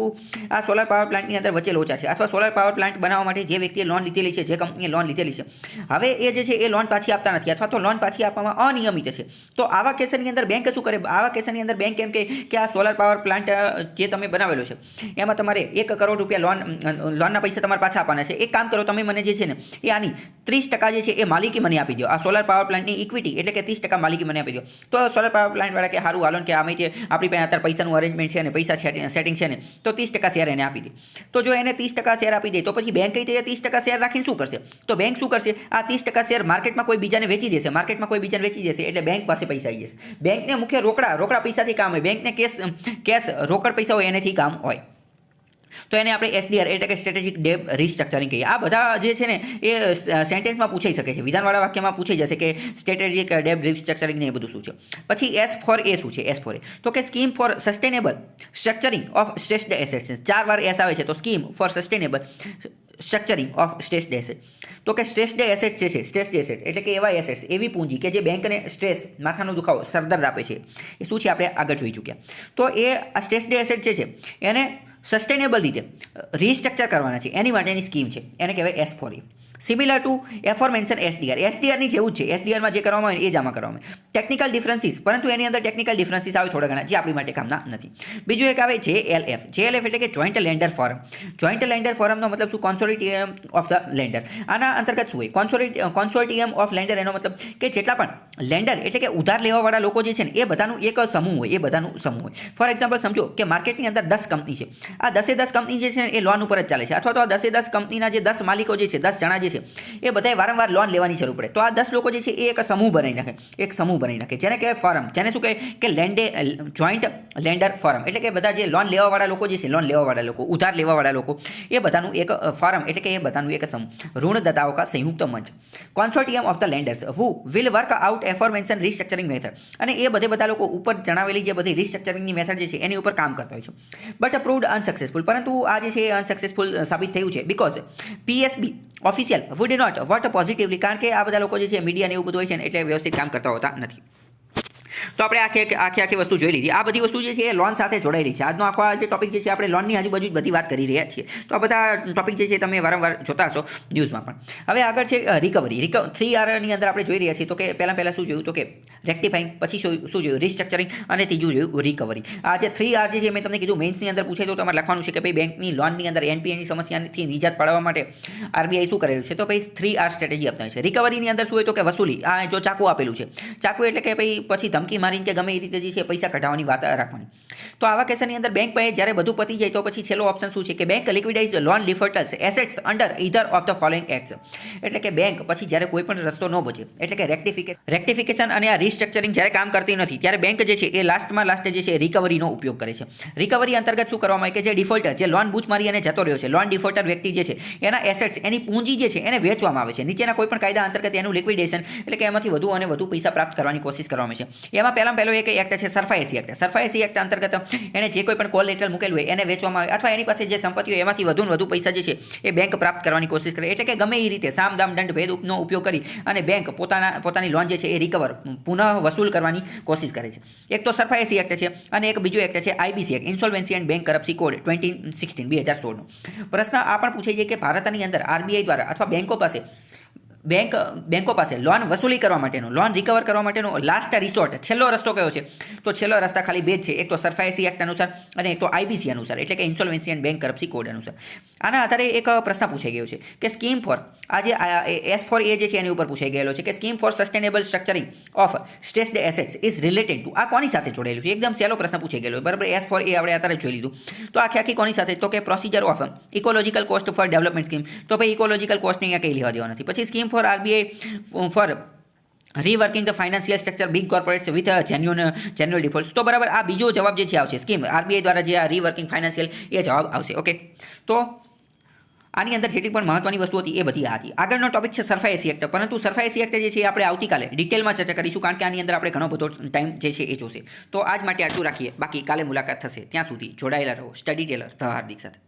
આ સોલાર પાવર પ્લાન્ટની અંદર વચ્ચે લોચા છે, અથવા સોલાર પાવર પ્લાન્ટ બનાવવા માટે જે વ્યક્તિએ લોન લીધેલી છે, જે કંપનીએ લોન લીધેલી છે, હવે એ જે છે એ લોન પાછી આપતા નથી અથવા તો લોન પાછી આપવામાં અનિયમિત છે. તો આવા કેસની અંદર બેંક શું કરે? આવા કેસની અંદર બેંક એમ કે આ સોલાર પાવર પ્લાન્ટ જે તમે બનાવેલો છે એમાં તમારે 1 કરોડ રૂપિયા લોનના પૈસા તમારે પાછા આપવાના છે. એક કામ કરો, તમે મને જે છે ને એ આની 30% જે છે એ માલિકી મને આપી દો. આ સોલાર પાવર પ્લાન્ટની ઇક્વિટી એટલે કે 30% માલિકી મને આપી દો. તો સોલાર પાવર પ્લાન્ટ વાળા કે સારું હાલો કે આમાં જે આપણી પાસે અત્યારે પૈસાનું અરેન્જમેન્ટ છે અને પૈસા સેટિંગ છે ને, તો 30% શેર એને આપી દે. તો જો એને 30% શેર આપી દે તો પછી બેંક કઈ 30% શેર રાખીને શું કરશે? તો બેંક શું કરશે? આ 30% શેર માર્કેટમાં કોઈ બીજાને વેચી દેશે, એટલે બેંક પાસે પૈસા આવી જશે. બેંકને મુખ્ય રોકડા પૈસાથી કામ હોય, બેંકને કેશ રોકડ પૈસા હોય એનાથી કામ હોય. તો એને આપણે એસડીઆર એટલે કે સ્ટ્રેટેજિક ડેબ રિસ્ટ્રક્ચરિંગ કહીએ. આ બધા જે છે ને એ સેન્ટેન્સમાં પૂછાઈ શકે છે, વિધાનવાળા વાક્યમાં પૂછાઈ જશે કે સ્ટ્રેટેજિક ડેબ રિસ્ટ્રક્ચરિંગ ને એ બધું શું છે. પછી એસ ફોર એ શું છે? એસ ફોર એ તો કે scheme for sustainable structuring of stressed assets. 4 વાર એસ આવે છે, તો scheme for sustainable structuring of stressed asset. તો કે સ્ટ્રેસ્ડ એસેટ છે, સ્ટ્રેસ્ડ એસેટ એટલે કે એવા એસેટ્સ, એવી પૂંજી કે જે બેંકને સ્ટ્રેસ, માથાનો દુખાવો, સરદર્દ આપે છે, એ શું છે આપણે આગળ જોઈ ચૂક્યા. તો એ આ સ્ટ્રેસ્ડ એસેટ છે એને સસ્ટેનેબલ રીતે રિસ્ટ્રક્ચર કરવાના છે, એની માટેની સ્કીમ છે, એને કહેવાય S four A. Similar to aforementioned SDR. એસડીઆરની જેવું જ છે. એસડીઆરમાં જે કરવામાં આવે એ જ આમાં કરવામાં આવે. ટેકનિકલ ડિફરન્સીસ, પરંતુ એની અંદર ટેકનિકલ ડિફરન્સીસ આવે થોડા ઘણા, જે આપણી માટે કામના નથી. બીજું એક આવે JLF. JLF એટલે કે joint lender forum. Joint lender ફોરમનો મતલબ શું? Consortium of the lender. આના અંતર્ગત શું હોય? કોન્સોર્ટિયમ ઓફ લેન્ડર એનો મતલબ કે જેટલા પણ લેન્ડર એટલે કે ઉધાર લેવાવાળા લોકો જે છે ને એ બધાનું એક સમૂહ હોય ફોર એક્ઝામ્પલ સમજો કે માર્કેટની અંદર 10 કંપની છે. આ 10 કંપની જે છે ને એ લોન ઉપર જ ચાલે છે, અથવા તો આ 10 કંપનીના જે 10 માલિકો જે છે, 10 જણા જે છે, એ બધાએ વારંવાર લોન લેવાની જરૂર પડે. તો આ 10 લોકો જે છે એ એક સમૂહ બનાવી નાખે જેને કહેવાય ફોરમ. જેને શું કહે કે જોઈન્ટ લેન્ડર ફોરમ, એટલે કે બધા જે લોન લેવાવાળા લોકો જે છે, ઉધાર લેવાવાળા લોકો, એ બધાનું એક ફોરમ, એટલે કે એ બધાનું એક સમૂહ. ઋણદાતાઓ કા સંયુક્ત મંચ, consortium of the lenders who will work out aforementioned restructuring method. અને એ બધા લોકો ઉપર જણાવેલી જે બધી રિસ્ટ્રક્ચરિંગની મેથડ જે છે એની ઉપર કામ કરતા હોય છે. બટ પ્રૂવડ અનસક્સેસફુલ, પરંતુ આ જે છે એ અનસક્સેસફુલ સાબિત થયું છે because PSB official would not vote positively, કારણ કે આ બધા લોકો જે છે મીડિયા ને એવું બધું હોય છે ને એટલે વ્યવસ્થિત કામ કરતા હોતા નથી. તો આપણે આખી વસ્તુ જોઈ લીધી. આ બધી વસ્તુ જે છે એ લોન સાથે જોડાયેલી છે. આજનો આખો જે ટોપિક જે છે આપણે લોનની આજુબાજુ બધી વાત કરી રહ્યા છીએ. તો આ બધા ટોપિક જે છે તમે વારંવાર જોતા હશો ન્યૂઝમાં પણ. હવે આગળ છે રિકવરી. 3R ની અંદર આપણે જોઈ રહ્યા છીએ તો કે પહેલાં શું જોયું તો કે રેક્ટિફાઈંગ, પછી શું જોયું રિસ્ટ્રક્ચરિંગ, અને ત્રીજું જોયું રિકવરી. આ જે 3R જે છે મેં તમને કીધું મેઇન્સની અંદર પૂછે તો તમારે લખવાનું છે કે ભાઈ બેંકની લોનની અંદર NPAની સમસ્યાથી નિજાત પાડવા માટે RBI શું કરેલું છે, તો ભાઈ 3R સ્ટ્રેટેજી અપનાવી છે. રિકવરીની અંદર શું હોય તો કે વસૂલી. આ જો ચાકુ આપેલું છે, ચાકુ એટલે કે ભાઈ પછી ધમકી મારીને કે ગમે એ રીતે જે છે પૈસા કઢાવવાની વાત રાખવાની. તો આવા કેસની અંદર બેંક પાસે જ્યારે બધું પતી જાય તો પછી છેલ્લો ઓપ્શન શું છે કે bank liquidize loan defaulters assets under either of the following acts. એટલે કે બેંક પછી જ્યારે કોઈ પણ રસ્તો ન બચે, એટલે કે રેક્ટિફિકેશન અને આ રિસ્ટ્રક્ચરિંગ જ્યારે કામ કરતી નથી ત્યારે બેંક જે છે એ લાસ્ટ જે છે રિકવરીનો ઉપયોગ કરે છે. રિકવરી અંતર્ગત શું કરવામાં આવે કે જે ડિફોલ્ટર, જે લોન બૂચ મારી અને જતો રહ્યો છે, લોન ડિફોલ્ટર વ્યક્તિ જે છે એના એસેટ્સ, એની પૂંજી જે છે એને વેચવામાં આવે છે. નીચેના કોઈ પણ કાયદા અંતર્ગત એનું લિક્વિડેશન, એટલે કે એમાંથી વધુ અને વધુ પૈસા પ્રાપ્ત કરવાની કોશિશ કરવામાં આવે છે. એમાં પહેલો એક એક્ટ છે સરફાયસી એક્ટ. સરફાયસી એક્ટ અંતર્ગત એને જે કોઈ પણ કોલેટરલ મૂકેલું હોય એને વેચવામાં આવે, અથવા એની પાસે જે સંપત્તિ હોય એમાંથી વધુ પૈસા જે છે એ બેંક પ્રાપ્ત કરવાની કોશિશ કરે. એટલે કે ગમે એ રીતે સામ દામ દંડ ભેદનો ઉપયોગ કરી અને બેંક પોતાની લોન જે છે એ પુનઃ વસૂલ કરવાની કોશિશ કરે છે. એક તો સરફાયસી એક્ટ છે અને એક બીજો એક્ટ છે IBC act, insolvency and bankruptcy code 2016 નો. પ્રશ્ન આ પણ પૂછે છે કે ભારતની અંદર RBI દ્વારા અથવા બેંકો પાસે લોન વસૂલી કરવા માટેનો, લોન રિકવર કરવા માટેનો લાસ્ટ રિસોર્ટ, છેલ્લો રસ્તો કયો છે, તો છેલ્લો રસ્તા ખાલી બે જ છે. એક તો સરફાયસી એક્ટ અનુસાર અને એક તો IBC અનુસાર, એટલે કે insolvency and bankruptcy code અનુસાર. આના આધારે એક પ્રશ્ન પૂછાઈ ગયો છે કે સ્કીમ ફોર, આ જે S4A જે છે એની ઉપર પૂછાઈ ગયેલો છે કે scheme for sustainable structuring of stressed assets is related to. આ કોની સાથે જોડાયેલું છે? એકદમ સહેલો પ્રશ્ન પૂછાઈ ગયેલો, બરાબર. S4A આપણે અત્યારે જોઈ લીધું. તો આખી કોની સાથે, તો કે procedure of ecological cost four development scheme. તો ભાઈ ઇકોલોજીકલ કોસ્ટને અહીંયા કંઈ લેવા દેવા નથી. પછી scheme for RBI for reworking the financial structure big corporates with genuine default. તો બરાબર આ બીજો જવાબ જે છે આવશે, સ્કીમ RBI દ્વારા જે આ રીવર્કિંગ ફાઇનાન્શિયલ, એ જવાબ આવશે. ઓકે, તો આની અંદર જેટલી પણ મહત્વની વસ્તુ હતી એ બધી આ હતી. આગળનો ટોપિક છે સરફાયસી એક્ટ, પરંતુ સરફાયસી એક્ટ જે છે એ આપણે આવતીકાલે ડિટેલમાં ચર્ચા કરીશું, કારણ કે આની અંદર આપણે ઘણો બધો ટાઈમ જે છે એ જોશે. તો આજ માટે આટલું રાખીએ, બાકી કાલે મુલાકાત થશે. ત્યાં સુધી જોડાયેલા રહો સ્ટડી ટેલર ધ હાર્દિક સાથે.